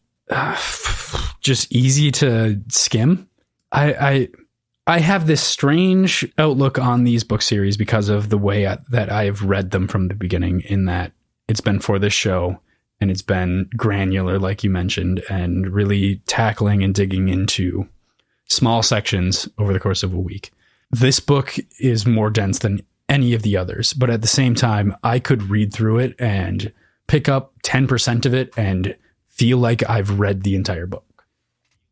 A: just easy to skim. I have this strange outlook on these book series because of the way that I have read them from the beginning, in that it's been for this show and it's been granular, like you mentioned, and really tackling and digging into small sections over the course of a week. This book is more dense than any of the others, but at the same time, I could read through it and pick up 10% of it and feel like I've read the entire book.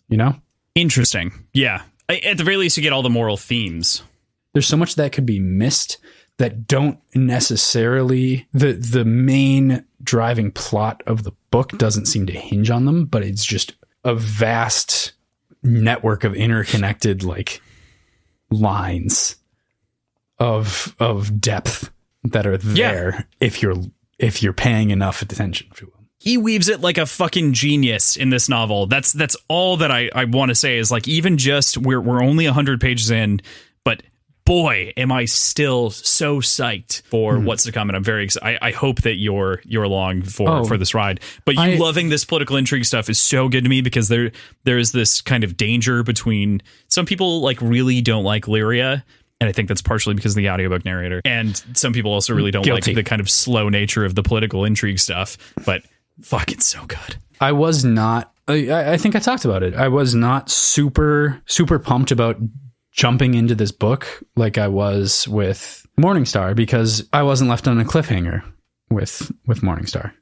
A: You know?
B: Interesting. Yeah. At the very least, you get all the moral themes.
A: There's so much that could be missed that don't necessarily, the main driving plot of the book doesn't seem to hinge on them, but it's just a vast network of interconnected like lines of depth that are there if you're paying enough attention to them.
B: He weaves it like a fucking genius in this novel. That's all that I want to say is, like, even just we're only 100 pages in, but boy, am I still so psyched for what's to come, and I'm very excited. I hope that you're along for this ride. But you loving this political intrigue stuff is so good to me, because there is this kind of danger between some people like really don't like Lyria, and I think that's partially because of the audiobook narrator, and some people also really don't like the kind of slow nature of the political intrigue stuff. But fuck, it's so good.
A: I was not. I think I talked about it. I was not super pumped about jumping into this book like I was with Morningstar, because I wasn't left on a cliffhanger with Morningstar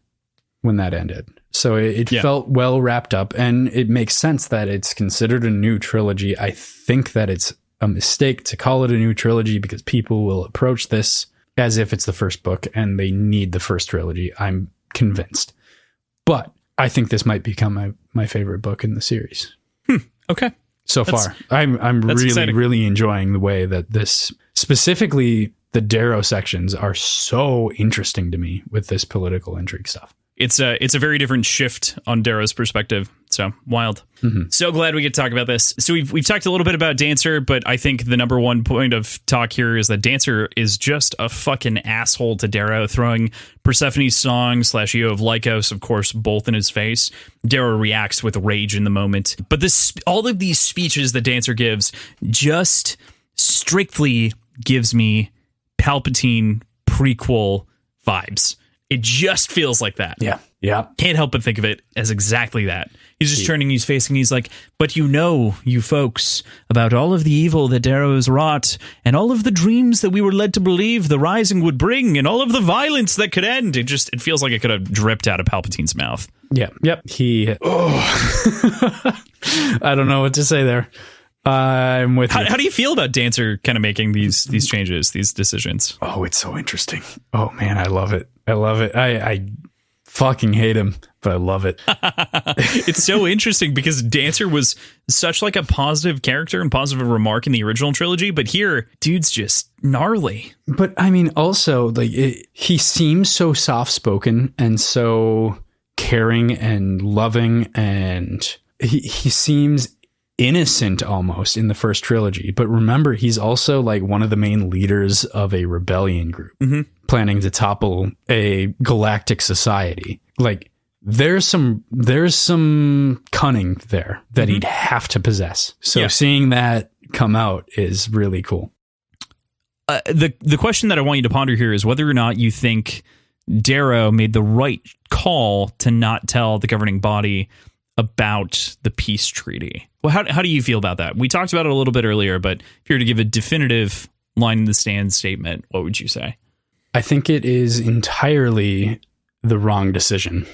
A: when that ended. So it felt well wrapped up, and it makes sense that it's considered a new trilogy. I think that it's a mistake to call it a new trilogy, because people will approach this as if it's the first book and they need the first trilogy. I'm convinced. But I think this might become my favorite book in the series.
B: Okay.
A: So far, I'm really, exciting. Really enjoying the way that this, specifically the Darrow sections, are so interesting to me with this political intrigue stuff.
B: It's a very different shift on Darrow's perspective. So wild. Mm-hmm. So glad we get to talk about this. So we've talked a little bit about Dancer, but I think the number one point of talk here is that Dancer is just a fucking asshole to Darrow, throwing Persephone's song / Eo of Lycos, of course, both in his face. Darrow reacts with rage in the moment. But all of these speeches that Dancer gives just strictly gives me Palpatine prequel vibes. It just feels like that.
A: Yeah. Yeah.
B: Can't help but think of it as exactly that. He's just turning his face and he's like, but you folks, about all of the evil that Darrow has wrought, and all of the dreams that we were led to believe the Rising would bring, and all of the violence that could end. It feels like it could have dripped out of Palpatine's mouth.
A: Yeah. Yep. I don't know what to say there. I'm with you.
B: How do you feel about Dancer kind of making these changes, these decisions?
A: Oh, it's so interesting. Oh man, I love it. I fucking hate him, but I love it.
B: It's so interesting because Dancer was such like a positive character and positive remark in the original trilogy, but here, dude's just gnarly.
A: But I mean, also, like, he seems so soft-spoken and so caring and loving, and he seems innocent almost in the first trilogy. But remember, he's also like one of the main leaders of a rebellion group planning to topple a galactic society. Like, there's some cunning there that he'd have to possess. So seeing that come out is really cool.
B: The question that I want you to ponder here is whether or not you think Darrow made the right call to not tell the governing body about the peace treaty. Well, how do you feel about that? We talked about it a little bit earlier, but if you were to give a definitive line in the stand statement, what would you say?
A: I think it is entirely the wrong decision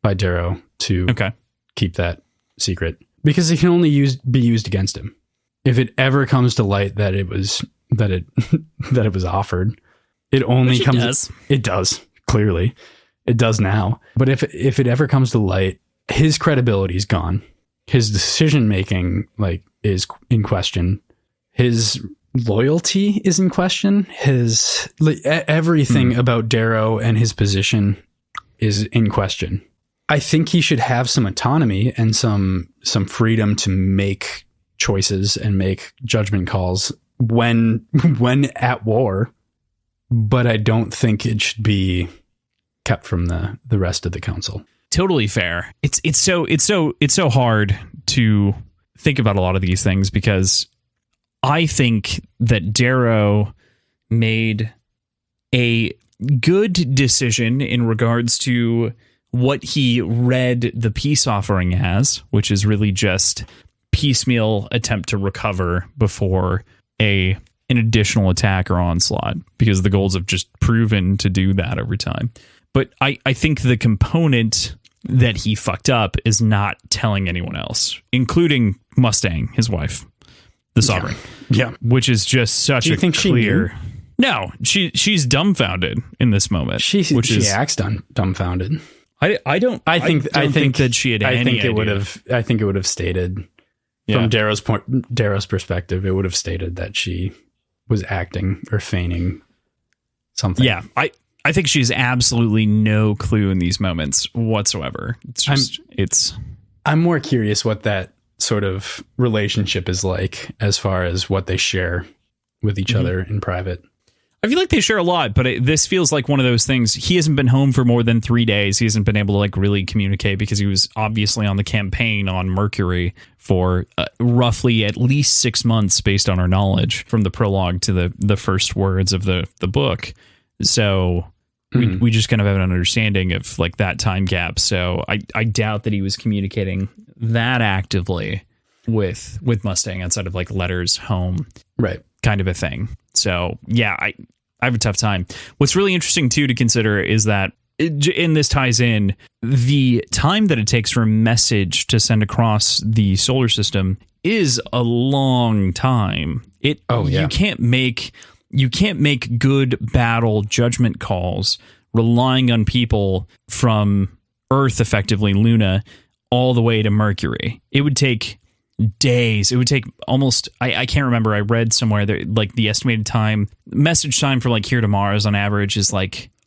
A: by Darrow to keep that secret, because it can only be used against him. If it ever comes to light that it was offered, it only comes. It does, clearly. It does now. But if it ever comes to light, his credibility is gone. His decision making is in question. His loyalty is in question. His everything about Darrow and his position is in question. I think he should have some autonomy and some freedom to make choices and make judgment calls when at war, but I don't think it should be kept from the rest of the council.
B: Totally fair. It's so hard to think about a lot of these things, because I think that Darrow made a good decision in regards to what he read the peace offering as, which is really just piecemeal attempt to recover before an additional attack or onslaught, because the goals have just proven to do that over time. But I think the component that he fucked up is not telling anyone else, including Mustang, his wife, the Sovereign.
A: Yeah.
B: Which is just such a clear...
A: She knew?
B: No, she's dumbfounded in this moment.
A: She acts dumbfounded.
B: I don't think that she had any idea.
A: I think it would have stated from Darrow's perspective, it would have stated that she was acting or feigning something.
B: Yeah, I think she has absolutely no clue in these moments whatsoever. It's just, I'm
A: more curious what that sort of relationship is like as far as what they share with each other in private.
B: I feel like they share a lot, but this feels like one of those things. He hasn't been home for more than 3 days. He hasn't been able to really communicate because he was obviously on the campaign on Mercury for roughly at least 6 months based on our knowledge from the prologue to the first words of the book. So we just kind of have an understanding of that time gap. So I doubt that he was communicating that actively with Mustang outside of letters home.
A: Right.
B: Kind of a thing. So yeah, I have a tough time. What's really interesting too to consider is that, and this ties in, the time that it takes for a message to send across the solar system is a long time. You can't make good battle judgment calls relying on people from Earth, effectively Luna, all the way to Mercury. It would take days. It would take almost, I can't remember, I read somewhere that the estimated message time for here to Mars on average is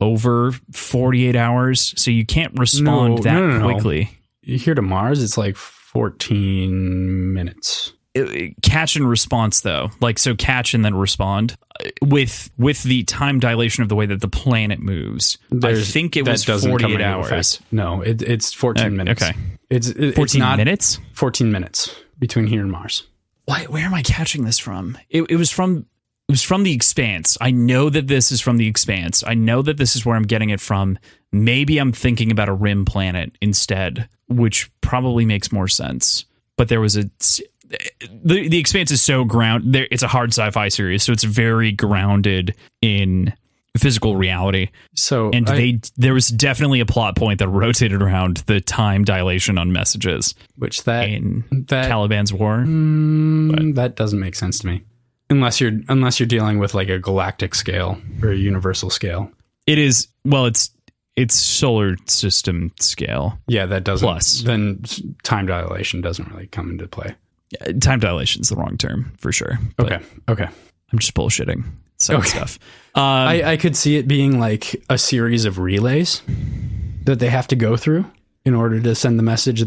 B: over 48 hours. So you can't respond quickly.
A: Here to Mars, it's 14 minutes.
B: Catch and response though, so catch and then respond with the time dilation of the way that the planet moves. I think it was 48 hours.
A: No, it's 14 minutes.
B: Okay.
A: It's
B: 14 minutes?
A: 14 minutes between here and Mars.
B: Where am I catching this from? It was from The Expanse. I know that this is from The Expanse. I know that this is where I'm getting it from. Maybe I'm thinking about a rim planet instead, which probably makes more sense. But there was The Expanse is so it's a hard sci-fi series, so it's very grounded in physical reality.
A: So,
B: and there was definitely a plot point that rotated around the time dilation on messages,
A: which
B: in Caliban's war.
A: That doesn't make sense to me, unless you're dealing with like a galactic scale or a universal scale.
B: It is, well, it's solar system scale.
A: Yeah, that doesn't.
B: Plus,
A: then time dilation doesn't really come into play.
B: Yeah, time dilation is the wrong term for sure.
A: Okay.
B: I'm just bullshitting. Stuff.
A: I could see it being like a series of relays that they have to go through in order to send the message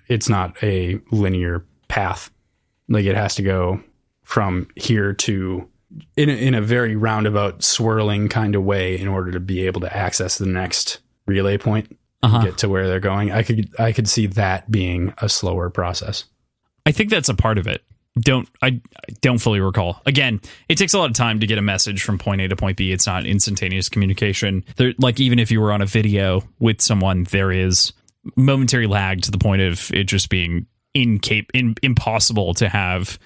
A: it's not a linear path. Like it has to go from here to in a very roundabout swirling kind of way in order to be able to access the next relay point and get to where they're going. I could see that being a slower process.
B: I think that's a part of it. I don't fully recall. Again, it takes a lot of time to get a message from point A to point B. It's not instantaneous communication. Like even if you were on a video with someone, there is momentary lag to the point of it just being impossible to have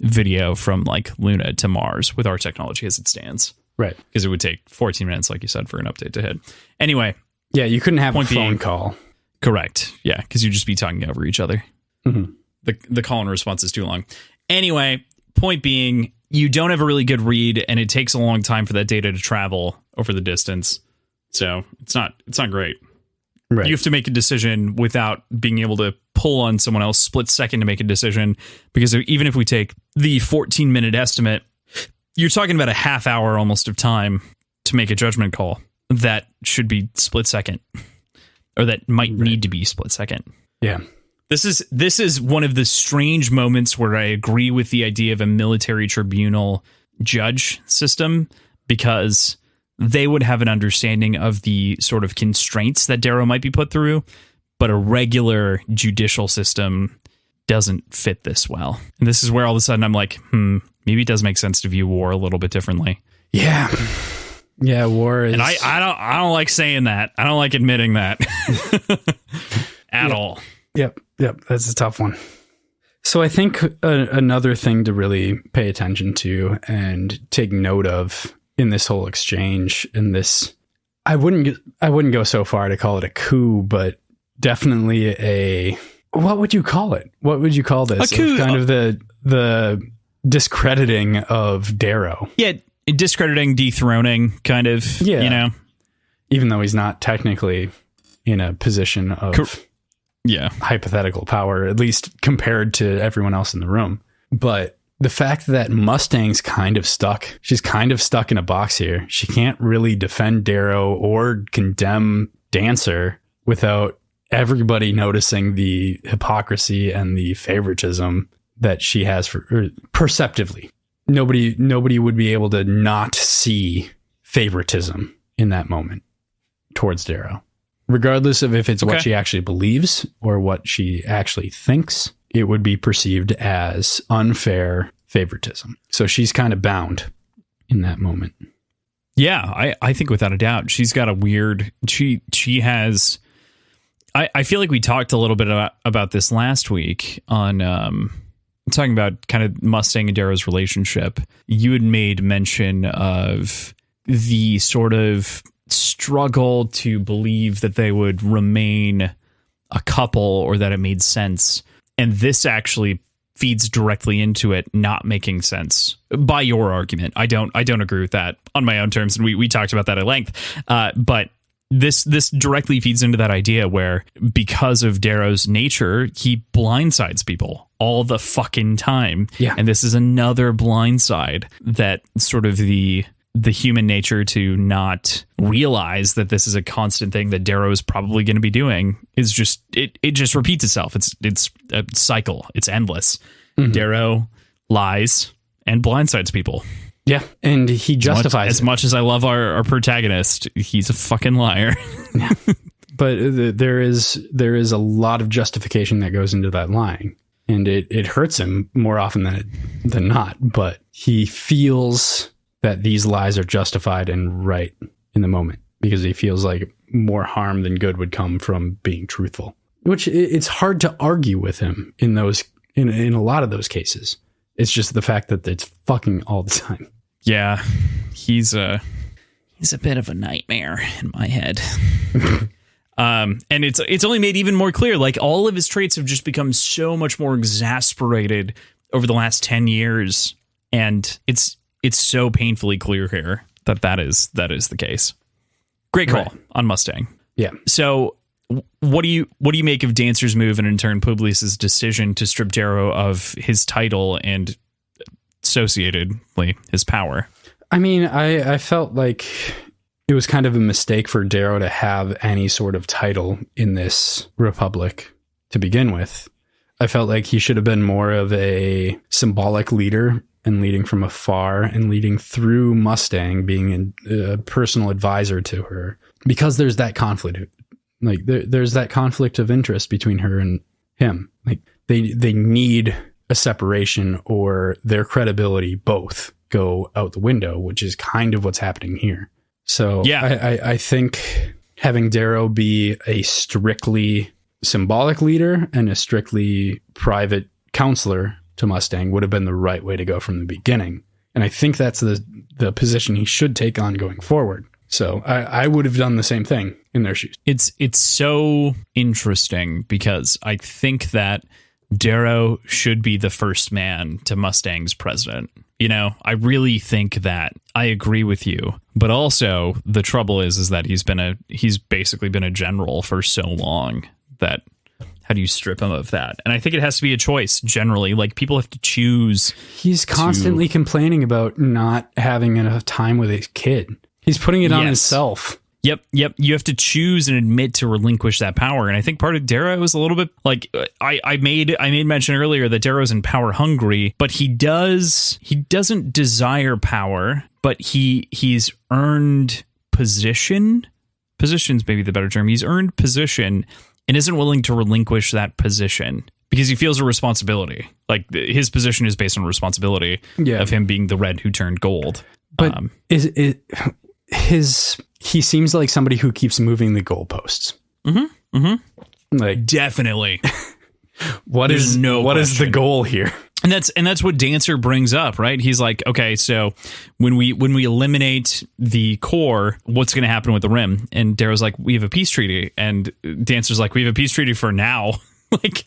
B: video from like Luna to Mars with our technology as it stands.
A: Right.
B: Because it would take 14 minutes, like you said, for an update to hit. Anyway.
A: Yeah, you couldn't have a phone call.
B: Correct. Yeah, because you'd just be talking over each other.
A: Mm-hmm.
B: The call and response is too long. Anyway, point being, you don't have a really good read, and it takes a long time for that data to travel over the distance. So it's not great.
A: Right.
B: You have to make a decision without being able to pull on someone else split second to make a decision. Because even if we take the 14-minute estimate, you're talking about a half hour almost of time to make a judgment call that should be split second, or that might need to be split second.
A: Yeah.
B: This is one of the strange moments where I agree with the idea of a military tribunal judge system, because they would have an understanding of the sort of constraints that Darrow might be put through, but a regular judicial system doesn't fit this well. And this is where all of a sudden I'm like, maybe it does make sense to view war a little bit differently.
A: Yeah. Yeah, war is...
B: And I don't like saying that. I don't like admitting that at all.
A: Yep, that's a tough one. So I think another thing to really pay attention to and take note of in this whole exchange, in this, I wouldn't go so far to call it a coup, but definitely what would you call it? What would you call this?
B: A coup.
A: Kind of the discrediting of Darrow.
B: Yeah, discrediting, dethroning, kind of. Yeah. You know,
A: even though he's not technically in a position of hypothetical power, at least compared to everyone else in the room. But the fact that Mustang's kind of stuck, she's kind of stuck in a box here. She can't really defend Darrow or condemn Dancer without everybody noticing the hypocrisy and the favoritism that she has perceptively. Nobody would be able to not see favoritism in that moment towards Darrow. Regardless of if it's what she actually believes or what she actually thinks, it would be perceived as unfair favoritism. So she's kind of bound in that moment.
B: Yeah, I think without a doubt, she's got a weird... She has... I feel like we talked a little bit about this last week on talking about kind of Mustang and Darrow's relationship. You had made mention of the sort of struggle to believe that they would remain a couple or that it made sense. And this actually feeds directly into it not making sense by your argument. I don't agree with that on my own terms. And we talked about that at length. But this directly feeds into that idea where, because of Darrow's nature, he blindsides people all the fucking time.
A: Yeah.
B: And this is another blindside that sort of the human nature to not realize that this is a constant thing that Darrow is probably going to be doing is just, it just repeats itself. It's a cycle. It's endless. Mm-hmm. Darrow lies and blindsides people.
A: Yeah. And he justifies
B: as much as I love our protagonist, he's a fucking liar.
A: Yeah. But there is a lot of justification that goes into that lying, and it hurts him more often than not, but he feels that these lies are justified and right in the moment because he feels like more harm than good would come from being truthful, which it's hard to argue with him in a lot of those cases. It's just the fact that it's fucking all the time.
B: Yeah, he's He's a bit of a nightmare in my head. And it's only made even more clear. Like, all of his traits have just become so much more exasperated over the last 10 years. And it's so painfully clear here that is the case. Great call on Mustang. Yeah. So what do you make of Dancer's move and in turn Publius's decision to strip Darrow of his title and associatedly his power?
A: I mean, I felt like it was kind of a mistake for Darrow to have any sort of title in this republic to begin with. I felt like he should have been more of a symbolic leader and leading from afar and leading through Mustang, being a personal advisor to her, because there's that conflict. Like there's that conflict of interest between her and him. Like they need a separation or their credibility both go out the window, which is kind of what's happening here. So yeah, I think having Darrow be a strictly symbolic leader and a strictly private counselor to Mustang would have been the right way to go from the beginning. And I think that's the position he should take on going forward. So I would have done the same thing in their shoes.
B: It's so interesting because I think that Darrow should be the first man to Mustang's president. You know, I really think that. I agree with you. But also the trouble is that he's basically been a general for so long that how do you strip him of that? And I think it has to be a choice generally. Like, people have to choose.
A: He's constantly complaining about not having enough time with his kid. He's putting it on himself.
B: Yep. You have to choose and admit to relinquish that power. And I think part of Darrow is a little bit like I made mention earlier that Darrow's in power hungry, but he doesn't desire power, but he's earned position. Position's maybe the better term. He's earned position and isn't willing to relinquish that position because he feels a responsibility. Like, his position is based on responsibility of him being the red who turned gold.
A: But he seems like somebody who keeps moving the goalposts.
B: Mm-hmm. Mm-hmm. Like, definitely.
A: What is the goal here?
B: And that's what Dancer brings up, right? He's like, okay, so when we eliminate the core, what's going to happen with the rim? And Darrow's like, we have a peace treaty. And Dancer's like, we have a peace treaty for now. Like,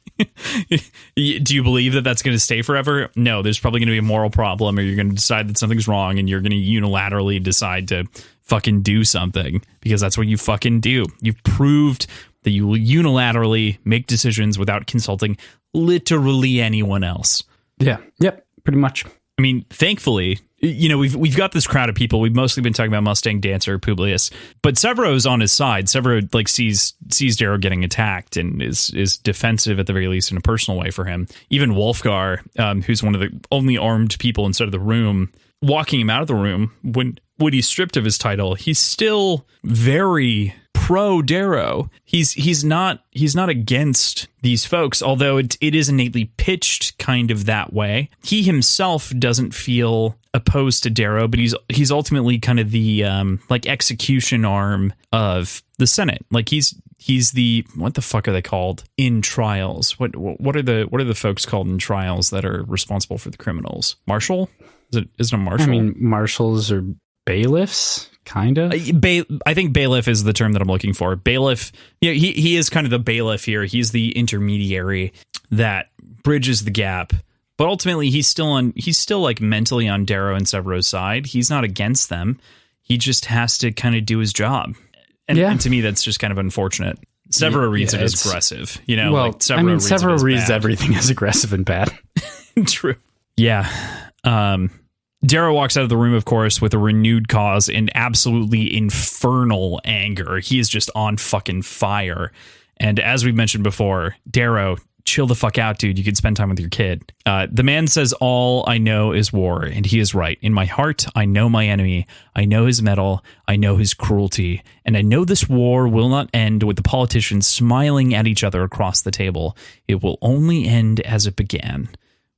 B: do you believe that that's going to stay forever? No, there's probably going to be a moral problem, or you're going to decide that something's wrong and you're going to unilaterally decide to fucking do something, because that's what you fucking do. You've proved that you will unilaterally make decisions without consulting literally anyone else.
A: Yeah. Yep. Pretty much.
B: I mean, thankfully, you know, we've got this crowd of people. We've mostly been talking about Mustang, Dancer, Publius, but Severo's on his side. Severo like sees Darrow getting attacked and is defensive at the very least in a personal way for him. Even Wolfgar, who's one of the only armed people inside of the room, walking him out of the room when he's stripped of his title, he's still very pro Darrow. He's not against these folks, although it is innately pitched kind of that way. He himself doesn't feel opposed to Darrow, but he's ultimately kind of the like execution arm of the Senate. Like, he's the, what the fuck are they called in trials? What are the folks called in trials that are responsible for the criminals? Marshal? Is it a marshal?
A: I mean, marshals or bailiffs, kind of.
B: I think bailiff is the term that I'm looking for. Bailiff, yeah, he is kind of the bailiff here. He's the intermediary that bridges the gap. But ultimately, he's still like mentally on Darrow and Severo's side. He's not against them. He just has to kind of do his job. And to me, that's just kind of unfortunate. Severo reads it as aggressive, you know.
A: Well,
B: like Severo
A: reads everything as aggressive and bad.
B: True. Yeah. Darrow walks out of the room, of course, with a renewed cause and absolutely infernal anger. He is just on fucking fire. And as we mentioned before, Darrow, chill the fuck out, dude. You can spend time with your kid. The man says, all I know is war, and he is right. In my heart, I know my enemy. I know his mettle. I know his cruelty. And I know this war will not end with the politicians smiling at each other across the table. It will only end as it began,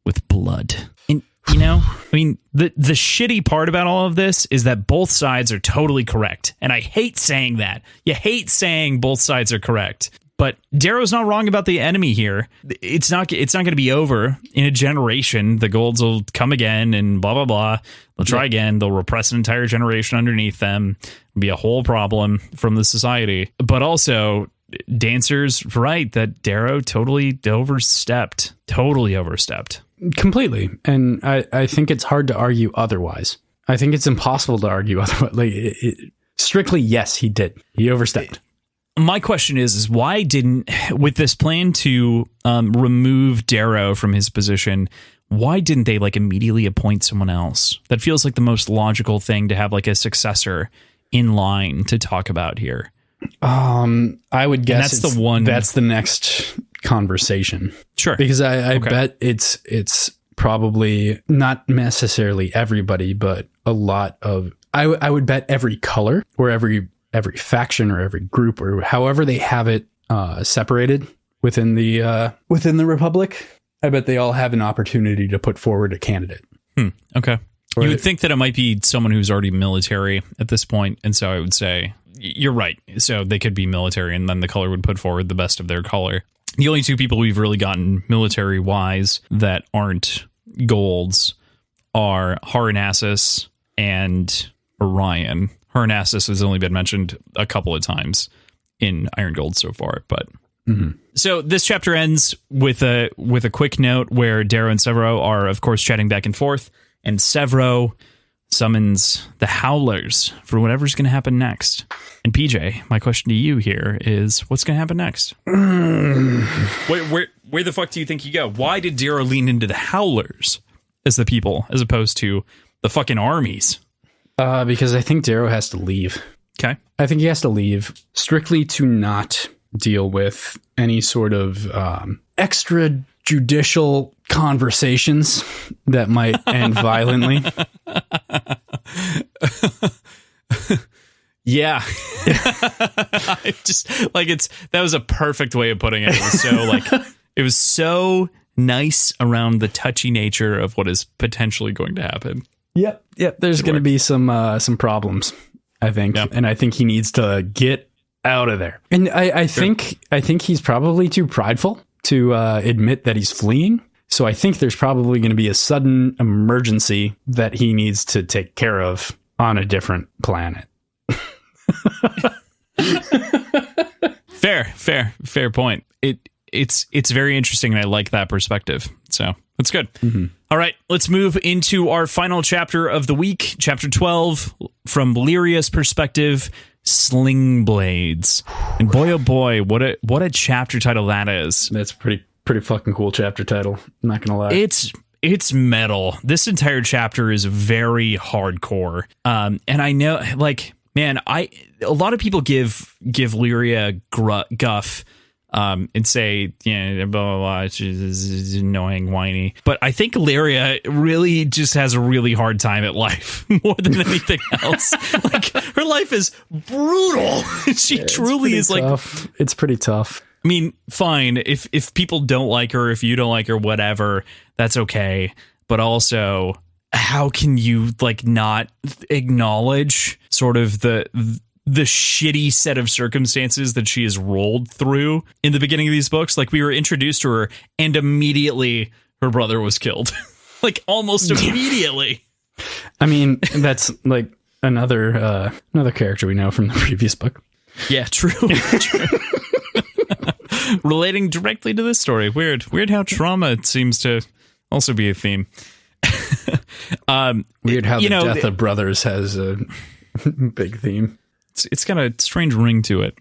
B: with blood. And, you know, I mean, the shitty part about all of this is that both sides are totally correct. And I hate saying that. You hate saying both sides are correct. But Darrow's not wrong about the enemy here. It's not going to be over in a generation. The Golds will come again and blah, blah, blah. They'll try again. They'll repress an entire generation underneath them. It'll be a whole problem from the society. But also, Dancer's right that Darrow totally overstepped.
A: Completely. And I think it's hard to argue otherwise. I think it's impossible to argue otherwise. Strictly, yes, he did. He overstepped.
B: My question is why didn't, with this plan to remove Darrow from his position, why didn't they immediately appoint someone else? That feels like the most logical thing to have a successor in line to talk about here.
A: I would guess
B: that's
A: the next conversation.
B: Sure.
A: Because I bet it's probably not necessarily everybody, but a lot of, I would bet every color or every faction or every group or however they have it separated within the Republic. I bet they all have an opportunity to put forward a candidate.
B: Okay. You would think that it might be someone who's already military at this point, and so I would say you're right. So they could be military, and then the color would put forward the best of their color. The only two people we've really gotten military-wise that aren't Golds are Harnassus and Orion. Harnassus has only been mentioned a couple of times in Iron Gold so far, but so this chapter ends with a quick note where Darrow and Severo are, of course, chatting back and forth, and Severo summons the Howlers for whatever's going to happen next. And PJ, my question to you here is, what's going to happen next? Where the fuck do you think you go? Why did Darrow lean into the Howlers as the people, as opposed to the fucking armies?
A: Because I think Darrow has to leave.
B: Okay.
A: I think he has to leave strictly to not deal with any sort of extrajudicial conversations that might end violently.
B: Yeah. That was a perfect way of putting it. It was so nice around the touchy nature of what is potentially going to happen.
A: Yep. There's going to be some problems, I think. Yep. And I think he needs to get out of there. And I think he's probably too prideful to admit that he's fleeing. So I think there's probably going to be a sudden emergency that he needs to take care of on a different planet. Fair point. It's very interesting, and I like that perspective. So that's good. All right, let's move into our final chapter of the week, chapter 12, from Lyria's perspective, Sling Blades. And boy, oh boy, what a chapter title that is. That's pretty fucking cool chapter title. I'm not gonna lie.
B: It's metal. This entire chapter is very hardcore. And I know, man, a lot of people give Lyria guff. And say, blah, blah, blah, she's annoying, whiny. But I think Lyria really just has a really hard time at life more than anything else. Her life is brutal. She truly is
A: tough. It's pretty tough.
B: I mean, fine. If people don't like her, if you don't like her, whatever, that's okay. But also, how can you not acknowledge sort of the shitty set of circumstances that she has rolled through in the beginning of these books? We were introduced to her and immediately her brother was killed. Almost immediately.
A: I mean, that's another character we know from the previous book.
B: Yeah, true. Relating directly to this story. Weird how trauma seems to also be a theme.
A: Weird how the death of brothers has a big theme.
B: It's got a strange ring to it.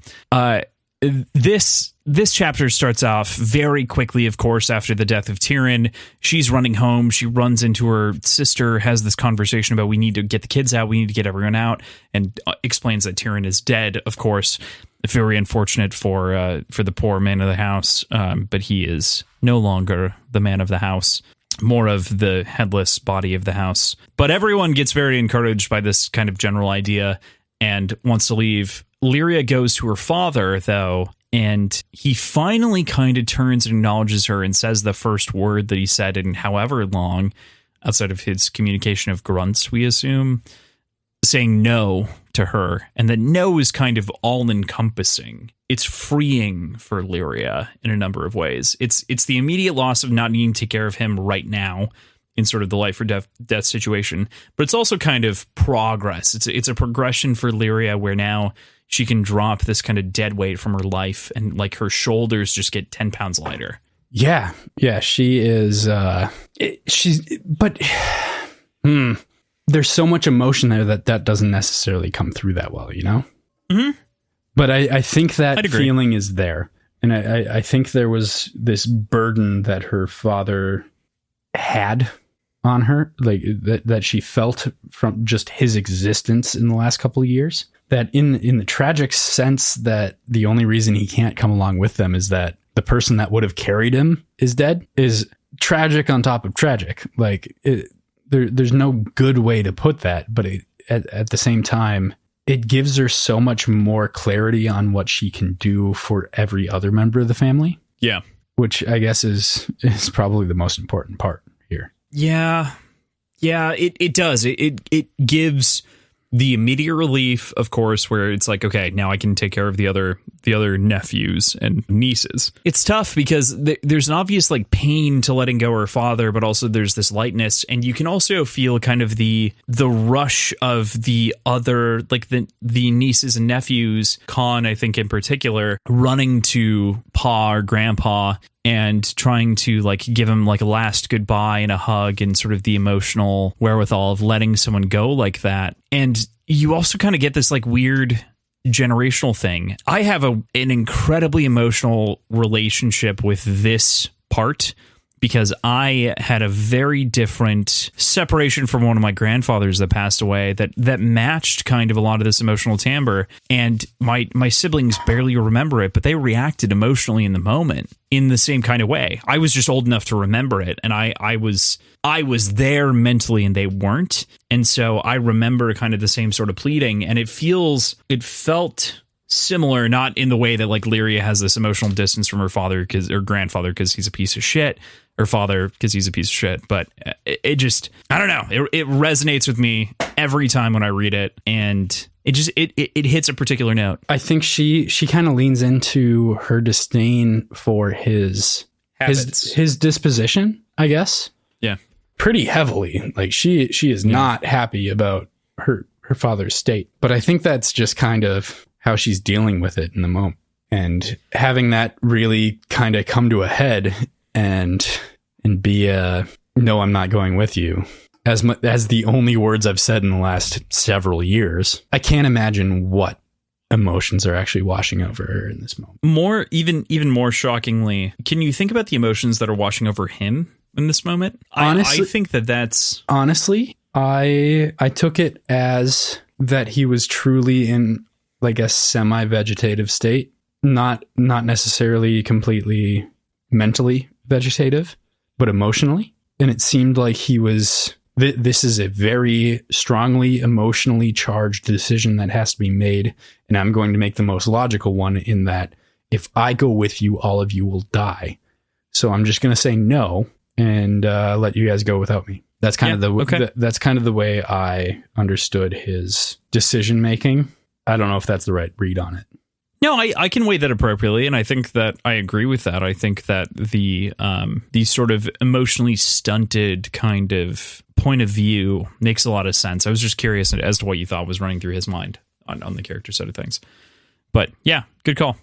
B: This chapter starts off very quickly, of course, after the death of Tyrion. She's running home. She runs into her sister, has this conversation about we need to get the kids out. We need to get everyone out, and explains that Tyrion is dead, of course. Very unfortunate for the poor man of the house, but he is no longer the man of the house. More of the headless body of the house. But everyone gets very encouraged by this kind of general idea and wants to leave. Lyria goes to her father, though, and he finally kind of turns and acknowledges her and says the first word that he said in however long, outside of his communication of grunts, we assume. saying no to her, and that no is kind of all encompassing. It's freeing for Lyria in a number of ways. It's the immediate loss of not needing to take care of him right now in sort of the life or death situation, but it's also kind of progress. It's a progression for Lyria where now she can drop this kind of dead weight from her life, and like her shoulders just get 10 pounds lighter.
A: Yeah, she is. There's so much emotion there that doesn't necessarily come through that well, you know?
B: Mm-hmm.
A: But I think that feeling is there. And I think there was this burden that her father had on her, like that she felt from just his existence in the last couple of years. That in the tragic sense that the only reason he can't come along with them is that the person that would have carried him is dead, is tragic on top of tragic. Like, there's no good way to put that, but at the same time, it gives her so much more clarity on what she can do for every other member of the family.
B: Yeah.
A: Which I guess is probably the most important part here.
B: Yeah, it does. It gives the immediate relief, of course, where it's like, okay, now I can take care of the other nephews and nieces. It's tough because there's an obvious like pain to letting go of her father, but also there's this lightness, and you can also feel kind of the rush of the other, like the nieces and nephews, Khan, I think in particular, running to Pa or Grandpa and trying to like give him like a last goodbye and a hug, and sort of the emotional wherewithal of letting someone go like that. And you also kind of get this like weird generational thing. I have an incredibly emotional relationship with this part because I had a very different separation from one of my grandfathers that passed away that matched kind of a lot of this emotional timbre. And my siblings barely remember it, but they reacted emotionally in the moment in the same kind of way. I was just old enough to remember it, and I was there mentally and they weren't. And so I remember kind of the same sort of pleading, and it felt similar, not in the way that like Lyria has this emotional distance from her father or grandfather because he's a piece of shit, or father because he's a piece of shit, but it just, I don't know, it resonates with me every time when I read it, and it hits a particular note.
A: I think she kind of leans into her disdain for his disposition, I guess.
B: Yeah,
A: pretty heavily. Like she is not happy about her father's state, but I think that's just kind of how she's dealing with it in the moment, and having that really kind of come to a head and be no, I'm not going with you, as the only words I've said in the last several years. I can't imagine what emotions are actually washing over her in this moment.
B: Even more shockingly, can you think about the emotions that are washing over him in this moment? Honestly, I think that's
A: honestly, I took it as that he was truly in like a semi-vegetative state, not necessarily completely mentally vegetative, but emotionally. And it seemed like he was, this is a very strongly emotionally charged decision that has to be made. And I'm going to make the most logical one, in that if I go with you, all of you will die. So I'm just going to say no and let you guys go without me. That's kind of that's kind of the way I understood his decision making. I don't know if that's the right read on it.
B: No, I can weigh that appropriately, and I think that I agree with that. I think that the sort of emotionally stunted kind of point of view makes a lot of sense. I was just curious as to what you thought was running through his mind on the character side of things. But yeah, good call.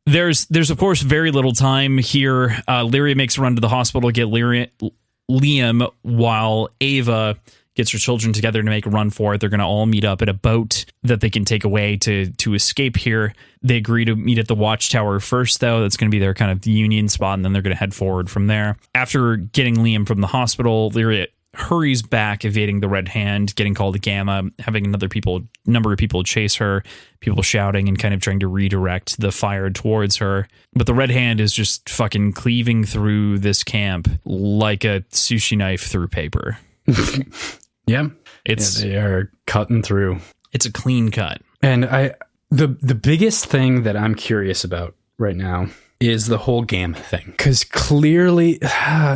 B: There's of course very little time here. Lyria makes a run to the hospital to get Liam, while Ava gets her children together to make a run for it. They're going to all meet up at a boat that they can take away to escape here. They agree to meet at the watchtower first, though. That's going to be their kind of union spot, and then they're going to head forward from there. After getting Liam from the hospital, Lyria hurries back, evading the Red Hand, getting called to Gamma, having number of people chase her, people shouting and kind of trying to redirect the fire towards her. But the Red Hand is just fucking cleaving through this camp like a sushi knife through paper.
A: Yeah, they are cutting through.
B: It's a clean cut.
A: And the biggest thing that I'm curious about right now is the whole Gamma thing. Because clearly,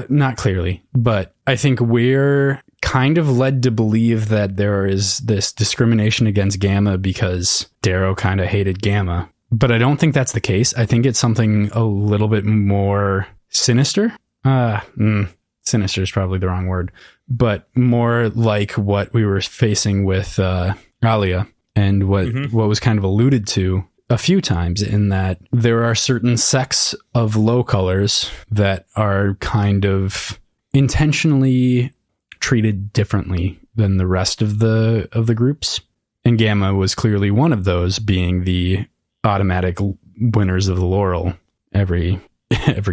A: not clearly, but I think we're kind of led to believe that there is this discrimination against Gamma because Darrow kind of hated Gamma. But I don't think that's the case. I think it's something a little bit more sinister. Sinister is probably the wrong word, but more like what we were facing with Alia, and what was kind of alluded to a few times, in that there are certain sects of low colors that are kind of intentionally treated differently than the rest of the groups. And Gamma was clearly one of those, being the automatic winners of the laurel every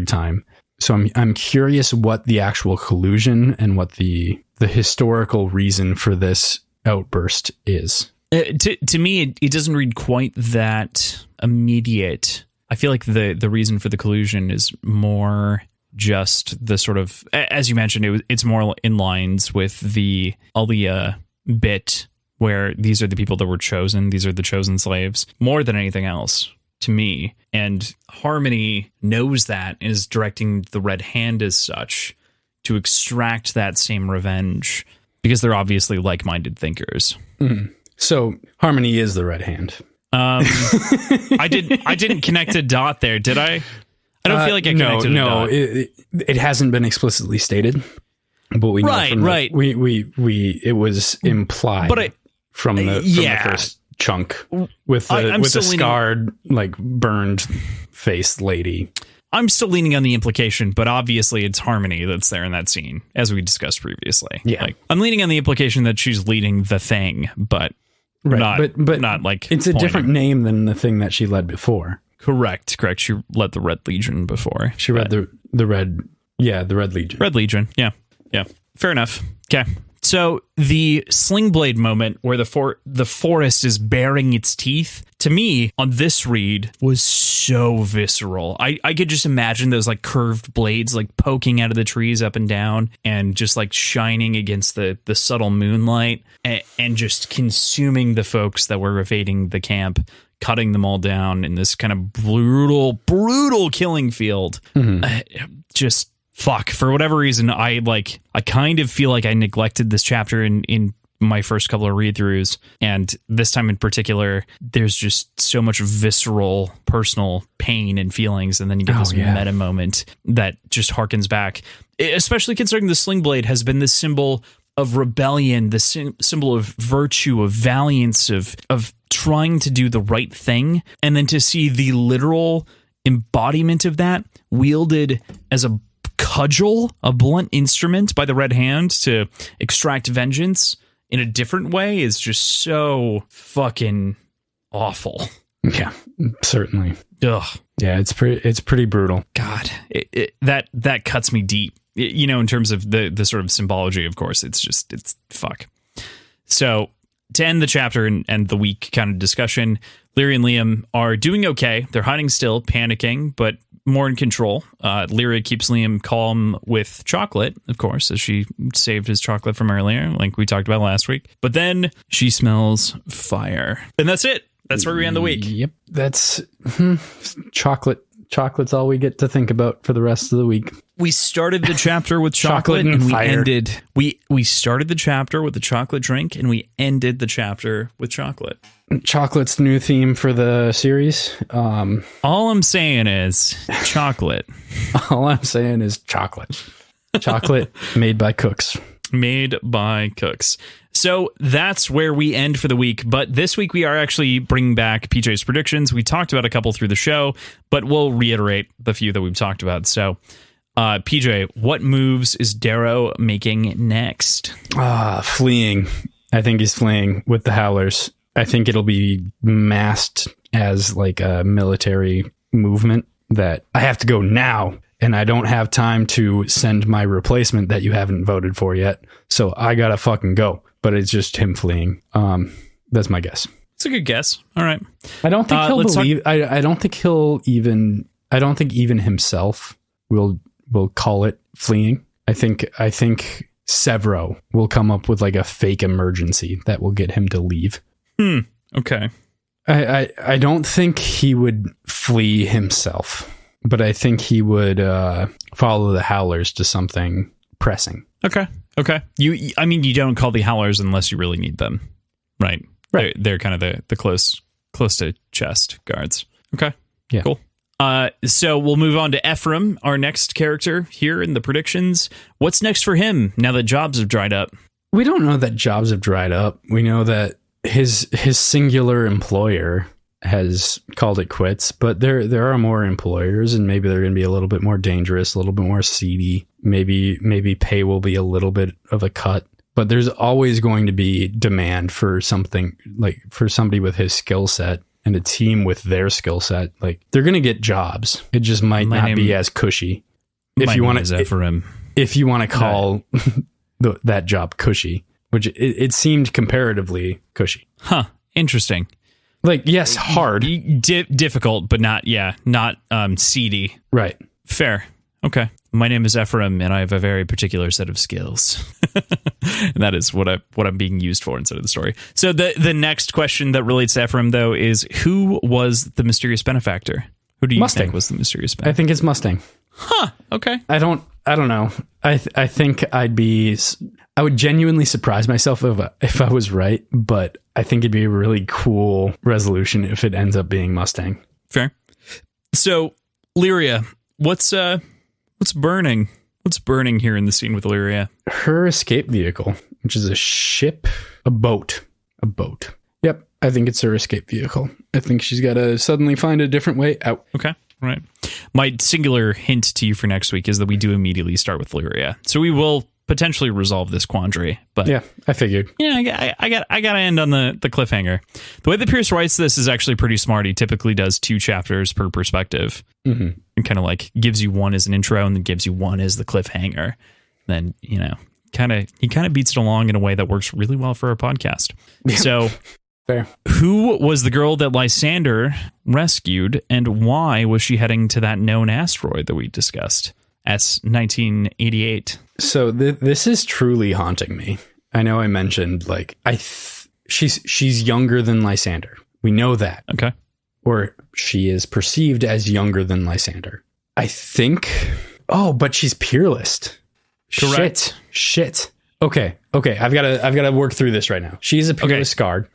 A: time. So I'm curious what the actual collusion and what the historical reason for this outburst is.
B: To me, it doesn't read quite that immediate. I feel like the reason for the collusion is more just the sort of, as you mentioned, it's more in lines with the Alia bit, where these are the people that were chosen. These are the chosen slaves, more than anything else, to me. And Harmony knows that and is directing the Red Hand as such to extract that same revenge, because they're obviously like-minded thinkers.
A: Mm-hmm. So Harmony is the Red Hand.
B: I didn't connect a dot there, did I? I don't feel like I connected a dot.
A: It hasn't been explicitly stated, but we know from it was implied from the first chunk with the scarred, like burned faced lady.
B: I'm still leaning on the implication, but obviously it's Harmony that's there in that scene, as we discussed previously.
A: Yeah,
B: I'm leaning on the implication that she's leading the thing, but not like
A: it's a different name than the thing that she led before.
B: Correct. She led the Red Legion before.
A: She led the Red Legion.
B: Red Legion. Yeah. Fair enough. Okay. So the sling blade moment where the forest is baring its teeth, to me, on this read, was so visceral. I could just imagine those like curved blades like poking out of the trees up and down and just like shining against the subtle moonlight and just consuming the folks that were evading the camp, cutting them all down in this kind of brutal killing field. Just fuck, for whatever reason, I kind of feel like I neglected this chapter in my first couple of read-throughs, and this time in particular, there's just so much visceral personal pain and feelings, and then you get this meta moment that just harkens back, especially considering the sling blade has been the symbol of rebellion, the symbol of virtue, of valiance, of trying to do the right thing, and then to see the literal embodiment of that wielded as a cudgel, a blunt instrument by the Red Hand to extract vengeance in a different way is just so fucking awful.
A: Yeah, certainly.
B: Ugh.
A: Yeah, it's pretty brutal.
B: God, that cuts me deep. In terms of the sort of symbology, of course, it's fuck. So to end the chapter and the week kind of discussion, Lyria and Liam are doing okay. They're hiding still, panicking, but more in control. Lyria keeps Liam calm with chocolate, of course, as she saved his chocolate from earlier, like we talked about last week. But then she smells fire. And that's it. That's where we end the week.
A: Yep. That's chocolate. Chocolate's all we get to think about for the rest of the week.
B: We started the chapter with chocolate and we ended. We started the chapter with the chocolate drink and we ended the chapter with chocolate.
A: Chocolate's new theme for the series.
B: All I'm saying is chocolate.
A: All I'm saying is chocolate. Chocolate made by cooks.
B: Made by cooks. So that's where we end for the week. But this week we are actually bringing back PJ's predictions. We talked about a couple through the show, but we'll reiterate the few that we've talked about. So, PJ, what moves is Darrow making next?
A: Fleeing. I think he's fleeing with the Howlers. I think it'll be masked as like a military movement that I have to go now. And I don't have time to send my replacement that you haven't voted for yet. So I gotta fucking go. But it's just him fleeing. That's my guess.
B: It's a good guess. All right.
A: I don't think he'll believe. I don't think he'll even. I don't think even himself will call it fleeing. I think Severo will come up with like a fake emergency that will get him to leave.
B: Okay.
A: I don't think he would flee himself, but I think he would follow the Howlers to something pressing.
B: Okay. Okay. I mean, you don't call the Howlers unless you really need them, right?
A: Right.
B: They're kind of the close to chest guards. Okay.
A: Yeah.
B: Cool. So we'll move on to Ephraim, our next character here in the predictions. What's next for him now that jobs have dried up?
A: We don't know that jobs have dried up. We know that his singular employer has called it quits, but there are more employers, and maybe they're going to be a little bit more dangerous, a little bit more seedy. Maybe pay will be a little bit of a cut, but there's always going to be demand for something, like for somebody with his skill set and a team with their skill set. Like, they're going to get jobs. It just might not be as cushy. If you want to call that job cushy, which it seemed comparatively cushy.
B: Huh. Interesting.
A: Like, yes, hard.
B: Difficult, but not seedy.
A: Right.
B: Fair. Okay. My name is Ephraim, and I have a very particular set of skills. And that is what I'm being used for instead of the story. So the next question that relates to Ephraim, though, is who was the mysterious benefactor? Who do you think was the mysterious benefactor?
A: I think it's Mustang.
B: Huh. Okay.
A: I don't know. I think I would genuinely surprise myself if I was right, but I think it'd be a really cool resolution if it ends up being Mustang.
B: Fair. So, Lyria, what's burning? What's burning here in the scene with Lyria?
A: Her escape vehicle, which is a boat. Yep, I think it's her escape vehicle. I think she's got to suddenly find a different way out.
B: Okay. Right. My singular hint to you for next week is that we do immediately start with Lyria. So we will potentially resolve this quandary. But
A: yeah, I figured.
B: Yeah, I got to end on the cliffhanger. The way that Pierce writes this is actually pretty smart. He typically does 2 chapters per perspective, and kind of like gives you one as an intro and then gives you one as the cliffhanger. Then he kind of beats it along in a way that works really well for our podcast. So.
A: Fair.
B: Who was the girl that Lysander rescued, and why was she heading to that known asteroid that we discussed? S1988.
A: So this is truly haunting me. I know I mentioned she's younger than Lysander. We know that. Okay. Or she is perceived as younger than Lysander. I think. Oh, but she's peerless.
B: Correct.
A: Shit. Okay. I've got to work through this right now. She's a peerless guard.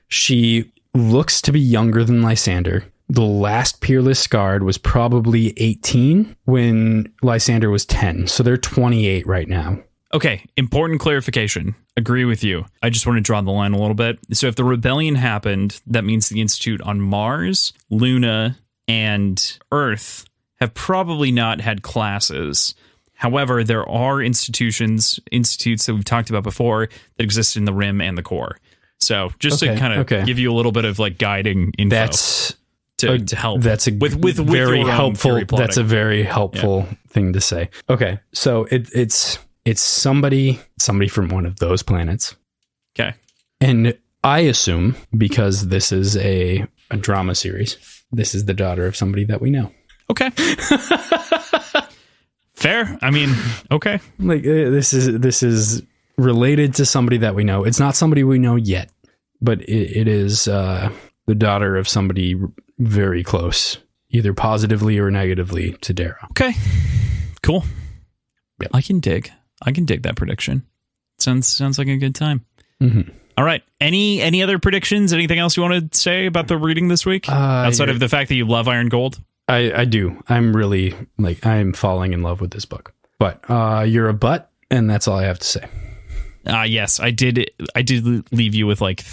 A: She looks to be younger than Lysander. The last peerless guard was probably 18 when Lysander was 10. So they're 28 right now.
B: Okay, important clarification. Agree with you. I just want to draw the line a little bit. So if the rebellion happened, that means the Institute on Mars, Luna, and Earth have probably not had classes. However, there are institutes that we've talked about before that exist in the Rim and the Core. So just to kind of give you a little bit of like guiding info to help.
A: That's with very helpful. That's a very helpful thing to say. Okay, so it's somebody from one of those planets.
B: Okay,
A: and I assume because this is a drama series, this is the daughter of somebody that we know.
B: Okay. Fair. I mean, okay.
A: Like this is related to somebody that we know. It's not somebody we know yet, but it is the daughter of somebody very close, either positively or negatively to Darrow.
B: Okay, cool. Yep. I can dig that prediction. Sounds like a good time. Mm-hmm. All right. Any other predictions? Anything else you want to say about the reading this week outside of the fact that you love Iron Gold?
A: I do. I'm really I'm falling in love with this book. But you're a butt, and that's all I have to say.
B: Yes, I did leave you with 2-3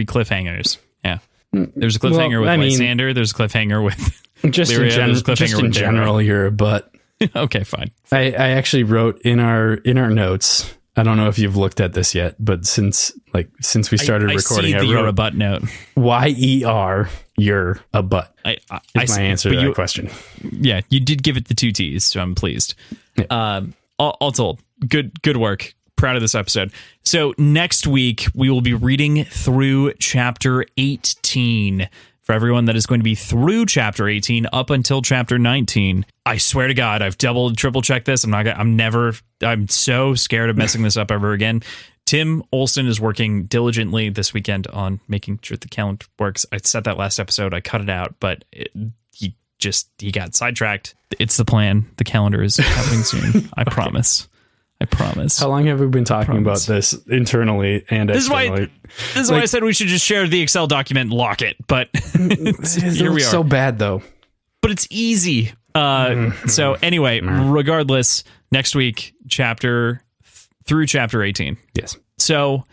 B: cliffhangers. Yeah. There's a cliffhanger with Lysander. There's a cliffhanger with Lyria.
A: In general, you're a butt.
B: Okay, fine.
A: I actually wrote in our notes. I don't know if you've looked at this yet, but since we started recording,
B: I wrote you're a butt note.
A: YER, you're a butt. I my answer to that question.
B: Yeah, you did give it the 2 T's, so I'm pleased. Yeah. All told, good work. Proud of this episode. So next week we will be reading through chapter 18. For everyone that is going to be through chapter 18 up until chapter 19, I swear to God, I've triple checked this. I'm so scared of messing this up ever again. Tim Olson is working diligently this weekend on making sure the calendar works. I said that last episode. I cut it out, but he got sidetracked. It's the plan. The calendar is happening soon. I promise. I promise.
A: How long have we been talking about this internally and externally?
B: This is why I said we should just share the Excel document and lock it. But here we are.
A: So bad, though.
B: But it's easy. So anyway, regardless, next week, chapter 18.
A: Yes.
B: So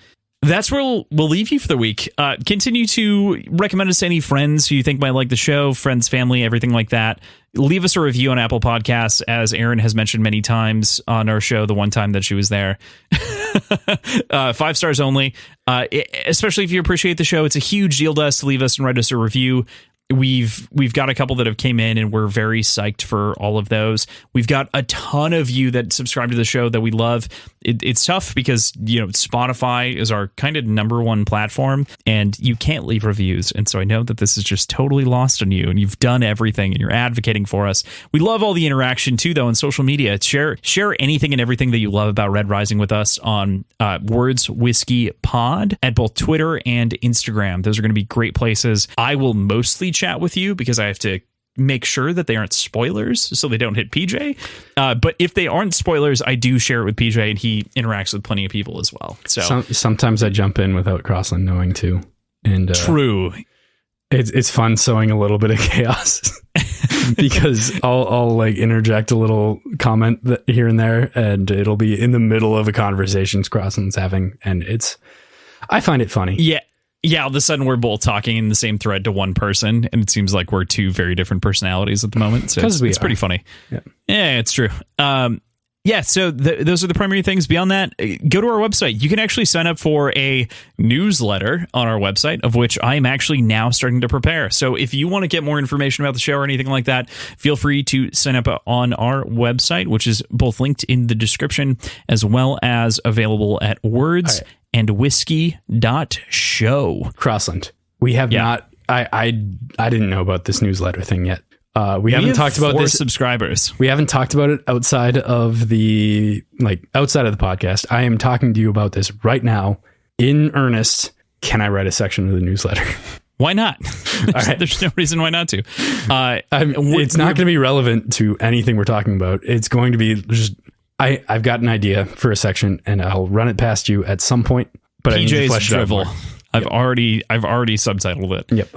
B: that's where we'll leave you for the week. Continue to recommend us to any friends who you think might like the show, friends, family, everything like that. Leave us a review on Apple Podcasts, as Erin has mentioned many times on our show, the one time that she was there. 5 stars only. Especially if you appreciate the show. It's a huge deal to us to leave us and write us a review. We've got a couple that have came in, and we're very psyched for all of those. We've got a ton of you that subscribe to the show that we love. It's tough because, Spotify is our kind of number one platform, and you can't leave reviews. And so I know that this is just totally lost on you, and you've done everything, and you're advocating for us. We love all the interaction too, though, on social media. Share anything and everything that you love about Red Rising with us on Words Whiskey Pod at both Twitter and Instagram. Those are going to be great places. I will mostly chat with you because I have to make sure that they aren't spoilers so they don't hit PJ. But if they aren't spoilers, I do share it with PJ, and he interacts with plenty of people as well. So
A: sometimes I jump in without Crossland knowing too. And
B: true.
A: It's fun sowing a little bit of chaos because I'll like interject a little comment here and there, and it'll be in the middle of a conversation Crossland's having, and I find it funny.
B: Yeah, all of a sudden we're both talking in the same thread to one person, and it seems like we're two very different personalities at the moment. So it's pretty funny. Yeah, it's true. So those are the primary things. Beyond that, go to our website. You can actually sign up for a newsletter on our website, of which I am actually now starting to prepare. So if you want to get more information about the show or anything like that, feel free to sign up on our website, which is both linked in the description as well as available at wordsandwhiskey.show.
A: Crossland, we have not. I didn't know about this newsletter thing yet. We haven't talked about this.
B: Subscribers.
A: We haven't talked about it outside of the podcast. I am talking to you about this right now in earnest. Can I write a section of the newsletter?
B: Why not? There's no reason why not to.
A: It's not going to be relevant to anything we're talking about. It's going to be just, I've got an idea for a section, and I'll run it past you at some point. But
B: PJ's
A: I need to flesh
B: drivel.
A: it out more.
B: I've already subtitled it.
A: Yep.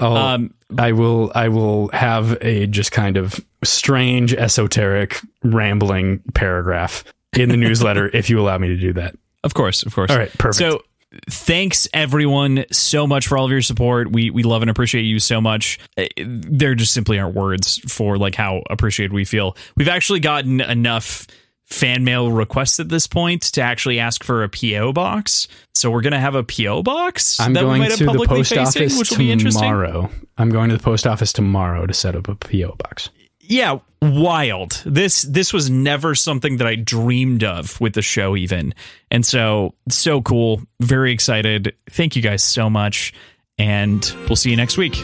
A: I will have a just kind of strange, esoteric, rambling paragraph in the newsletter if you allow me to do that.
B: Of course.
A: All right. Perfect.
B: So thanks everyone so much for all of your support. We love and appreciate you so much. There just simply aren't words for like how appreciated we feel. We've actually gotten enough fan mail requests at this point to actually ask for a PO box. So we're going to have a PO box.
A: I'm going to the post office tomorrow. I'm going to the post office tomorrow to set up a PO box.
B: Yeah, wild. This was never something that I dreamed of with the show even. And so cool. Very excited. Thank you guys so much. And we'll see you next week.